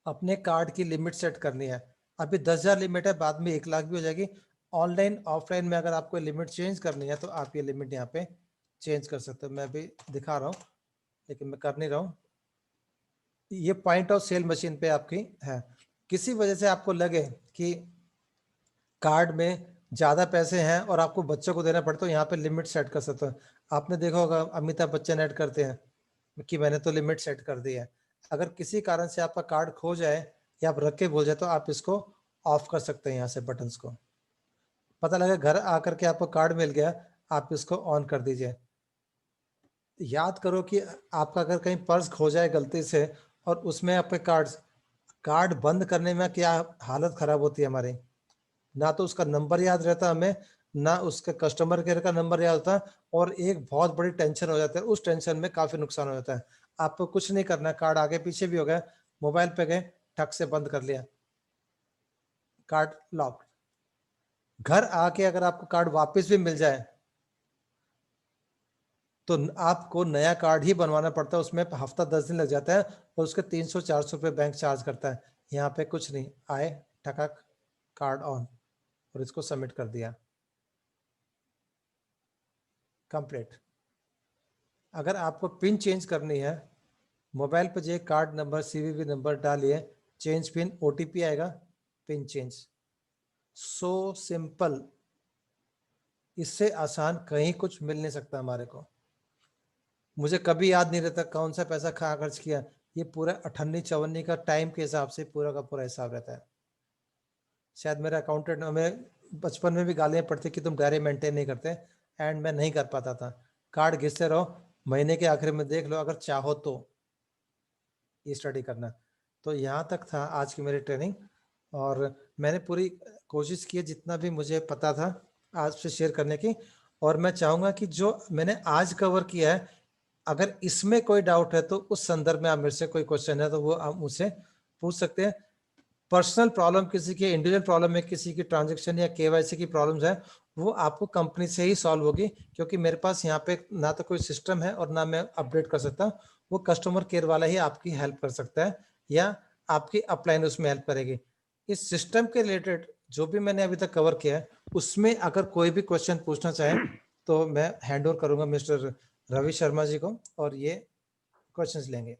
अपने कार्ड की लिमिट सेट करनी है। अभी 10,000 लिमिट है, बाद में 1 लाख भी हो जाएगी। ऑनलाइन ऑफलाइन में अगर आपको लिमिट चेंज करनी है तो आप ये लिमिट यहाँ पे चेंज कर सकते हो। मैं अभी दिखा रहा हूँ लेकिन मैं कर नहीं रहा हूँ। ये पॉइंट ऑफ सेल मशीन पे आपकी है। किसी वजह से आपको लगे कि कार्ड में ज़्यादा पैसे हैं और आपको बच्चों को देना पड़ता है, तो यहाँ पे लिमिट सेट कर सकते हो। आपने देखा होगा अमिताभ बच्चन ऐड करते हैं कि मैंने तो लिमिट सेट कर दी है। अगर किसी कारण से आपका कार्ड खो जाए या आप रख के भूल जाए तो आप इसको ऑफ कर सकते हैं यहाँ से बटन्स को। पता लगा घर आकर के आपको कार्ड मिल गया, आप इसको ऑन कर दीजिए। याद करो कि आपका अगर कहीं पर्स खो जाए गलती से और उसमें आपके कार्ड्स, कार्ड बंद करने में क्या हालत खराब होती है हमारी, ना तो उसका नंबर याद रहता हमें, ना उसके कस्टमर केयर का नंबर याद होता, और एक बहुत बड़ी टेंशन हो जाती है, उस टेंशन में काफी नुकसान हो जाता है। आपको कुछ नहीं करना, कार्ड आगे पीछे भी हो गया, मोबाइल पे गए, ठक से बंद कर लिया, कार्ड लॉक। घर आके अगर आपको कार्ड वापस भी मिल जाए तो आपको नया कार्ड ही बनवाना पड़ता है, उसमें हफ्ता 10 दिन लग जाता है, और उसके 300-400 रुपये बैंक चार्ज करता है। यहाँ पे कुछ नहीं, आए ठकाक कार्ड ऑन और इसको सबमिट कर दिया, कंप्लीट। अगर आपको पिन चेंज करनी है, मोबाइल पे जो कार्ड नंबर सीवीवी नंबर डालिए, चेंज पिन, ओटीपी आएगा, पिन चेंज, सो सिंपल। इससे आसान कहीं कुछ मिल नहीं सकता हमारे को। मुझे कभी याद नहीं रहता कौन सा पैसा कहाँ खर्च किया, ये पूरा 98 54 का टाइम के हिसाब से पूरा का पूरा हिसाब रहता है। शायद मेरा अकाउंटेंट हमें बचपन में भी गालियाँ पड़ती कि तुम डायरी मेंटेन नहीं करते, एंड मैं नहीं कर पाता था। कार्ड घिसते रहो, महीने के आखिर में देख लो अगर चाहो तो ये स्टडी करना। तो यहाँ तक था आज की मेरी ट्रेनिंग, और मैंने पूरी कोशिश की जितना भी मुझे पता था आज से शेयर करने की। और मैं चाहूँगा कि जो मैंने आज कवर किया है, अगर इसमें कोई डाउट है तो उस संदर्भ में आप मेरे से कोई क्वेश्चन है तो वो आप मुझसे पूछ सकते हैं। पर्सनल प्रॉब्लम किसी की, इंडिविजुअल प्रॉब्लम है किसी की, ट्रांजेक्शन या केवाईसी की प्रॉब्लम्स है, वो आपको कंपनी से ही सॉल्व होगी, क्योंकि मेरे पास यहाँ पे ना तो कोई सिस्टम है और ना मैं अपडेट कर सकता। वो कस्टमर केयर वाला ही आपकी हेल्प कर सकता है, या आपकी अपलाइन उसमें हेल्प करेगी। इस सिस्टम के रिलेटेड जो भी मैंने अभी तक कवर किया है, उसमें अगर कोई भी क्वेश्चन पूछना चाहे तो मैं हैंड ओवर करूंगा मिस्टर रवि शर्मा जी को, और ये क्वेश्चंस लेंगे।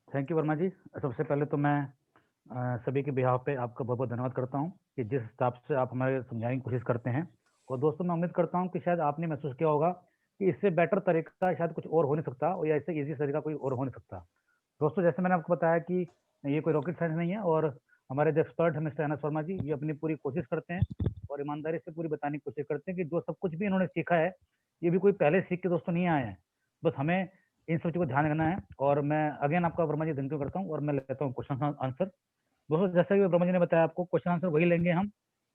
थैंक यू वर्मा जी। सबसे पहले तो मैं सभी के बिहाफ पे आपका बहुत बहुत धन्यवाद करता हूँ कि जिस हिसाब से आप हमारे समझाने की कोशिश करते हैं। और दोस्तों, मैं उम्मीद करता हूँ कि शायद आपने महसूस किया होगा कि इससे बेटर तरीका शायद कुछ और हो नहीं सकता, और या इससे ईजी तरीका कोई और हो नहीं सकता। दोस्तों, जैसे मैंने आपको बताया कि ये कोई रॉकेट साइंस नहीं है, और हमारे जो एक्सपर्ट हैं मिस्टर एनएस वर्मा जी, ये अपनी पूरी कोशिश करते हैं और ईमानदारी से पूरी बताने की कोशिश करते हैं कि जो सब कुछ भी इन्होंने सीखा है, ये भी कोई पहले सीख के दोस्तों नहीं आए हैं। बस हमें इन सब चीज़ों को ध्यान रखना है। और मैं अगेन आपका वर्मा जी धन्यवाद करता हूँ, और मैं लेता हूँ क्वेश्चन आंसर। दोस्तों, जैसा कि वर्मा जी ने बताया, आपको क्वेश्चन आंसर वही लेंगे हम,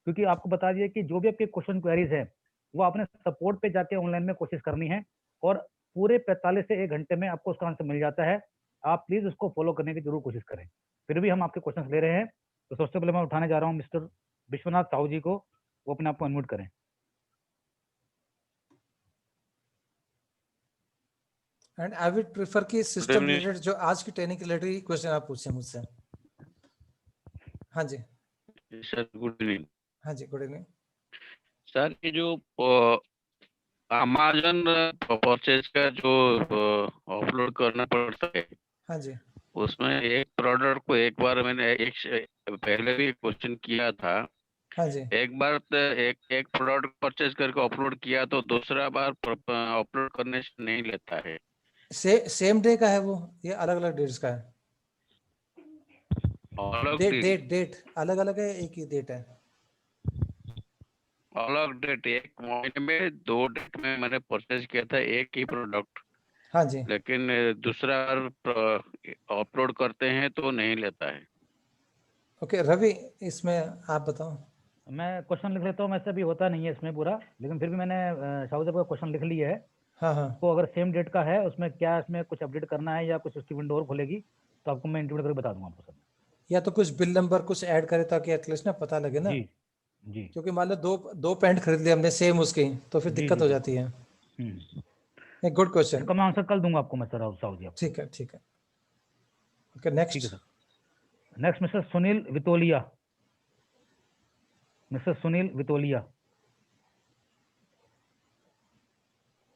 क्योंकि आपको बता दिए कि जो भी आपके क्वेश्चन क्वेरीज है वो आपने सपोर्ट पे जाके ऑनलाइन में कोशिश करनी है, और पूरे 45 से 1 घंटे में आपको उसका आंसर मिल जाता है। आप प्लीज उसको फॉलो करने की जरूर कोशिश करें। फिर भी हम आपके क्वेश्चन ले रहे हैं, तो सबसे पहले मैं उठाने जा रहा हूँ मिस्टर विश्वनाथ साहू जी को। वो अपने आप को अनम्यूट करें। एंड आई वुड प्रेफर कि सिस्टम रिलेटेड जो आज की ट्रेनिंग के रिलेटेड क्वेश्चन आप पूछें मुझसे। हाँ जी सर, गुड इवनिंग। हाँ जी, गुड इवनिंग सर, ये जो अमेजन परचेज का जो अपलोड करना पड़ता है, हाँ जी उसमें एक प्रोडक्ट को एक बार मैंने पहले भी क्वेश्चन किया था। हाँ जी। एक बार तो एक प्रोडक्ट परचेज करके अपलोड किया तो दूसरा बार अपलोड करने से नहीं लेता है। सेम डे का है वो, ये अलग अलग डेट्स का है? अलग डेट अलग अलग है, एक ही डेट है? अलग डेट, एक महीने में 2 डेट में मैंने परचेज किया था एक ही प्रोडक्ट, हाँ जी। लेकिन दूसरा बार अपलोड करते हैं तो नहीं लेता है। ओके रवि, इसमें आप बताओ। मैं क्वेश्चन लिख लेता हूँ। वैसे अभी होता नहीं है इसमें पूरा, लेकिन फिर भी मैंने साहू साहब का क्वेश्चन लिख लिया है। हाँ हाँ, तो अगर सेम डेट का है, उसमें क्या इसमें कुछ अपडेट करना है या कुछ उसकी विंडो और खुलेगी, तो आपको मैं इंक्लूड करके बता दूंगा आपको सर। या तो कुछ बिल नंबर कुछ ऐड करे ताकि एटलीस्ट ना पता लगे ना, जी जी क्योंकि मान लो दो दो पैंट खरीद लिए हमने सेम उसकी, तो फिर जी दिक्कत जी हो जी। जाती है। हम्म। एक गुड क्वेश्चन। इसका मैं आंसर कल दूंगा आपको मैं सर, साहू जी आपको। ठीक है ठीक है। ओके ठीक नेक्स्ट। है sir. Next mister Sunil Vitolia. Mister Sunil Vitolia.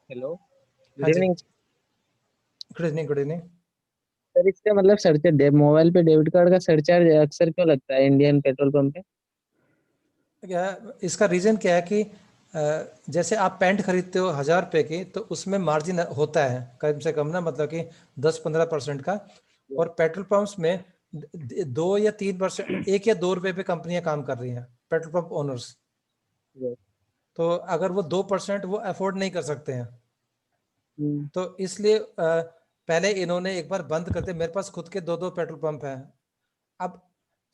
Hello, हाँ good ji, evening. Good evening good evening. Sir, इसका मतलब सरचार्ज मोबाइल पे डेबिट कार्ड का सरचार्ज अक्सर क्यों लगता है इंडियन पेट्रोल पंप पे? क्या इसका रीज़न क्या है कि जैसे आप पैंट खरीदते हो 1000 रुपये की, तो उसमें मार्जिन होता है कम से कम ना, मतलब कि 10-15% का। और पेट्रोल पंप्स में 2 या 3%, 1 या 2 रुपये पे कंपनियां काम कर रही हैं, पेट्रोल पंप ओनर्स। तो अगर वो 2% वो अफोर्ड नहीं कर सकते हैं, तो इसलिए पहले इन्होंने एक बार बंद करते। मेरे पास खुद के 2-2 पेट्रोल पंप हैं, अब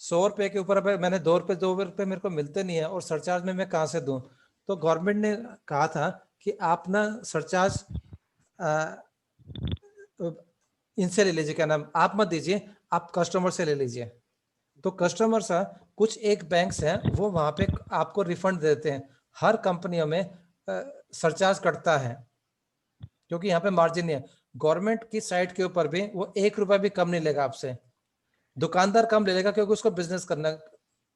100 रुपए के ऊपर अगर मैंने 2 रुपए मेरे को मिलते नहीं है और सरचार्ज में मैं कहाँ से दूं? तो गवर्नमेंट ने कहा था कि आप ना सरचार्ज इनसे ले लीजिए, क्या नाम, आप मत दीजिए, आप कस्टमर से ले लीजिए। तो कस्टमर सा कुछ एक बैंक्स हैं वो वहां पे आपको रिफंड देते हैं। हर कंपनियों में सरचार्ज कटता है क्योंकि यहाँ पे मार्जिन नहीं है। गवर्नमेंट की साइट के ऊपर भी वो 1 रुपया भी कम नहीं लेगा आपसे। दुकानदार कम ले लेगा क्योंकि उसको बिजनेस करना है।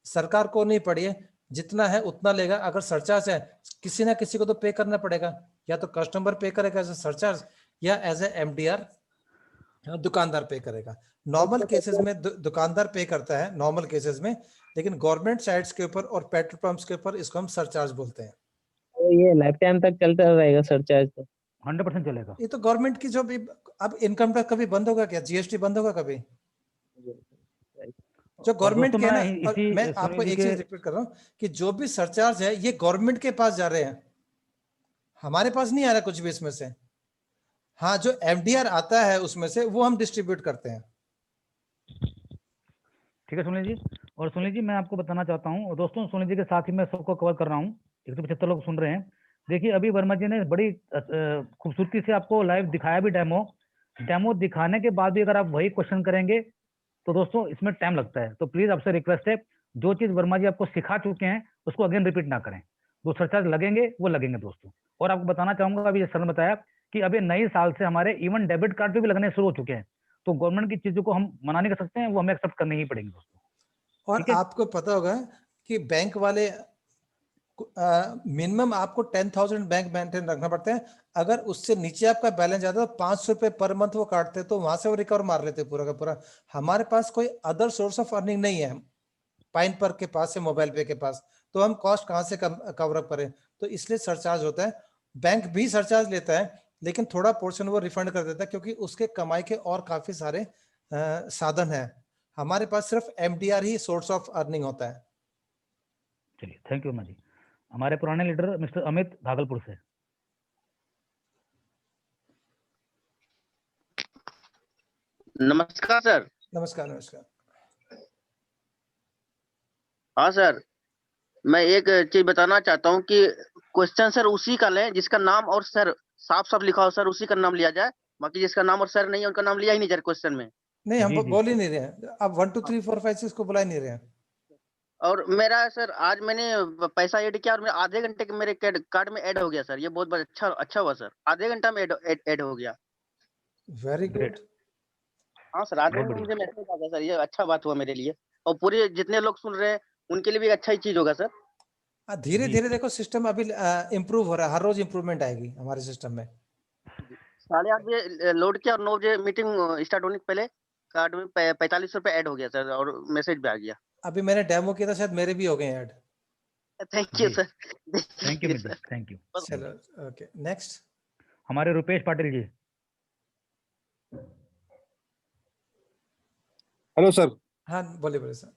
सरकार को नहीं पड़ी है, जितना है उतना लेगा। अगर सरचार्ज है किसी ना किसी को तो पे करना पड़ेगा, या तो कस्टमर पे करेगा एज ए सरचार्ज या एज ए MDR दुकानदार पे करेगा। नॉर्मल केसेस में दुकानदार पे करता है नॉर्मल केसेस में, लेकिन गवर्नमेंट साइट्स के ऊपर और पेट्रोल पंप्स के ऊपर इसको हम सरचार्ज बोलते हैं। तो ये लाइफ टाइम तक चलता रहेगा सरचार्ज तो? 100% चलेगा। ये तो गवर्नमेंट की जो भी, अब इनकम टैक्स कभी बंद होगा क्या? GST बंद होगा कभी? जो और गवर्नमेंट दोस्तों के है ना, मैं और इसी मैं सुनील आपको जी एक के चीज रिपीट कर रहा हूँ कि जो भी सरचार्ज है ये गवर्नमेंट के पास जा रहे हैं, हमारे पास नहीं आ रहा कुछ भी इसमें से। हाँ, जो MDR आता है उसमें से वो हम डिस्ट्रीब्यूट करते हैं। ठीक है सुनील जी। और सुनील जी मैं आपको बताना चाहता हूँ, और दोस्तों सुनील जी के साथ ही मैं सबको कवर कर रहा हूँ, 175 लोग सुन रहे हैं। देखिए अभी वर्मा जी ने बड़ी खूबसूरती से आपको लाइव दिखाया भी डेमो दिखाने के बाद भी अगर आप वही क्वेश्चन करेंगे तो दोस्तों इसमें टाइम लगता है। तो प्लीज आपसे रिक्वेस्ट है, जो चीज वर्मा जी आपको सिखा चुके हैं उसको अगेन रिपीट ना करें। जो सरचार्ज लगेंगे वो लगेंगे दोस्तों। और आपको बताना चाहूंगा, अभी सर ने बताया कि अभी नई साल से हमारे इवन डेबिट कार्ड पे भी लगने शुरू हो चुके हैं। तो गवर्नमेंट की चीजों को हम मना नहीं कर सकते हैं, वो हमें एक्सेप्ट करनी ही पड़ेगी दोस्तों। और ठीक है, आपको पता होगा कि बैंक वाले मिनिमम आपको 10,000 बैंक मेंटेन रखना पड़ता है। अगर उससे नीचे आपका बैलेंस जाता है तो 500 रुपए पर मंथ वो काटते हैं, तो वहां से वो रिकवर मार लेते हैं पूरा का पूरा। हमारे पास कोई अदर सोर्स ऑफ अर्निंग नहीं है पाइन पर के पास से मोबाइल पे के पास, तो हम कॉस्ट कहाँ से कवर अप करें? तो इसलिए सरचार्ज होता है। बैंक भी सरचार्ज लेता है लेकिन थोड़ा पोर्शन वो रिफंड कर देता है क्योंकि उसके कमाई के और काफी सारे साधन है। हमारे पास सिर्फ MDR he source of earning होता है। चलिए थैंक यू वर्मा जी। हमारे पुराने लीडर मिस्टर अमित भागलपुर से। नमस्कार सर। नमस्कार नमस्कार। हाँ सर, मैं एक चीज बताना चाहता हूँ कि क्वेश्चन सर उसी का लें जिसका नाम और सर साफ साफ लिखा हो, सर उसी का नाम लिया जाए। बाकी जिसका नाम और सर नहीं है उनका नाम लिया ही नहीं जाए क्वेश्चन में। नहीं, हम जी जी बोल ही नहीं रहे हैं। अब 1 2 3 4 5 6 को बुला ही नहीं रहे हैं। और मेरा सर आज मैंने पैसा ऐड किया और मेरे आधे घंटे के मेरे कार्ड में ऐड हो गया सर। ये बहुत अच्छा अच्छा हुआ सर, आधे घंटा में ऐड हो गया। Very good. ग्रेट, हाँ सर, आधे बहुत घंटे में मुझे बढ़िया। मैसेज आ गया सर। ये अच्छा बात हुआ मेरे लिए और पूरे जितने लोग सुन रहे हैं उनके लिए भी अच्छा ही चीज होगा सर। धीरे जी धीरे देखो सिस्टम अभी इम्प्रूव हो रहा है, हर रोज इम्प्रूवमेंट आएगी हमारे सिस्टम में। 8:30 बजे लोड किया और 9 बजे मीटिंग स्टार्ट होने से पहले कार्ड में 45 रुपए ऐड हो गया सर और मैसेज भी आ गया। अभी मैंने डेमो किया था, शायद मेरे भी हो गए add. Thank you ji, sir. Thank you देखिए Amit ji, sir, thank you. चलो, ओके नेक्स्ट। हमारे रुपेश पाटिल जी। Hello sir. हाँ बोलिए बोलिए सर।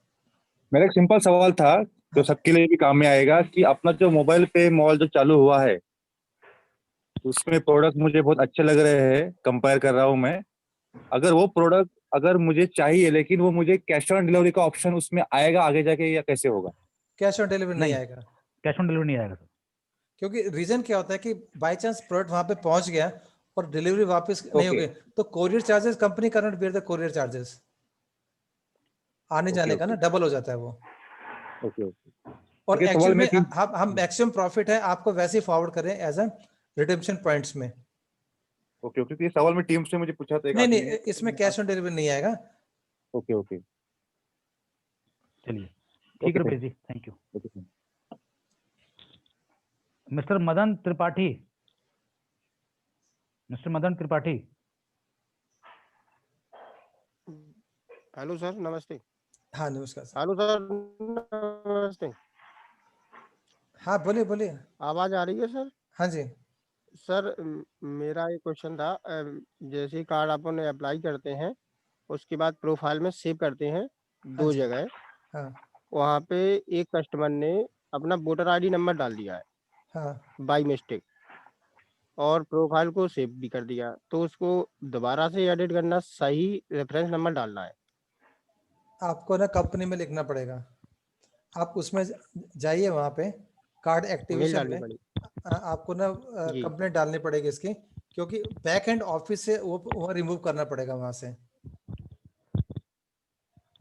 मेरा एक सिंपल सवाल था जो हाँ सबके लिए भी काम में आएगा कि अपना जो मोबाइल पे मॉल जो चालू हुआ है उसमें प्रोडक्ट मुझे बहुत अच्छे लग रहे हैं, कंपेयर कर रहा हूँ मैं। अगर वो प्रोडक्ट अगर मुझे चाहिए लेकिन वो मुझे कैश ऑन डिलीवरी का ऑप्शन उसमें आएगा आगे जाके या कैसे होगा? कैश ऑन डिलीवरी नहीं नहीं, आएगा। कैश ऑन डिलीवरी नहीं आएगा सर। क्योंकि रीजन क्या होता है कि बाय चांस प्रोडक्ट वहां पे पहुंच गया और डिलीवरी वापस नहीं हो ओके गई, तो courier charges company current bear the courier charges आने ओके जाने का ना ओके डबल हो जाता है वो। ओके ओके और ठीक है। सवाल एक्चुअल में मैं तीन। हम मैक्सिमम प्रॉफिट है आपको वैसे ही फॉरवर्ड करें एज अ रिडेम्पशन पॉइंट्स में। ओके ओके, ये सवाल मैं टीम से मुझे पूछा था एक नहीं आदमी नहीं, ने। इसमें कैश ऑन डिलीवरी नहीं आएगा। ओके ओके चलिए ठीक ओके है thank Rupesh ji, thank you. Okay thank mister Madan Tripathi. Mister Madan Tripathi. Hello sir, नमस्ते। हाँ नमस्कार सर। हेलो सर, नमस्ते। हाँ बोलिए बोलिए। आवाज आ रही है सर? हाँ जी। सर मेरा एक क्वेश्चन था। जैसे ही कार्ड अपन अप्लाई करते हैं उसके बाद प्रोफाइल में सेव करते हैं हाँ दो जी। जगह। हाँ वहाँ पे एक कस्टमर ने अपना वोटर आईडी नंबर डाल दिया है हाँ। बाई मिस्टेक और प्रोफाइल को सेव भी कर दिया, तो उसको दोबारा से एडिट करना, सही रेफरेंस नंबर डालना है। आपको ना कंपनी में लिखना पड़ेगा। आप उसमें जाइए, वहाँ पे कार्ड मेल एक्टिवेशन डालनी में पड़ेगी। आपको ना जी। कंप्लेंट डालनी पड़ेगी इसकी, क्योंकि बैक एंड ऑफिस से वो रिमूव करना पड़ेगा वहाँ से।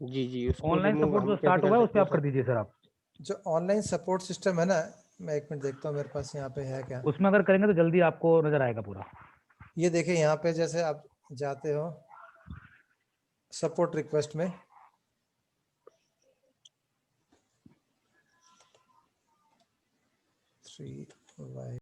जी, जी, उसको ऑनलाइन रिमूव सपोर्ट हम जो कैसे स्टार्ट कर हुआ है उस सकते पे हैं आप कर सर? दीजिए सर आप। जो ऑनलाइन सपोर्ट सिस्टम है ना, मैं एक मिनट देखता हूँ मेरे पास यहाँ पे है क्या। उसमें अगर करेंगे तो जल्दी आपको नजर आएगा पूरा। ये देखिए यहाँ पे जैसे आप जाते हो सपोर्ट रिक्वेस्ट में, थ्री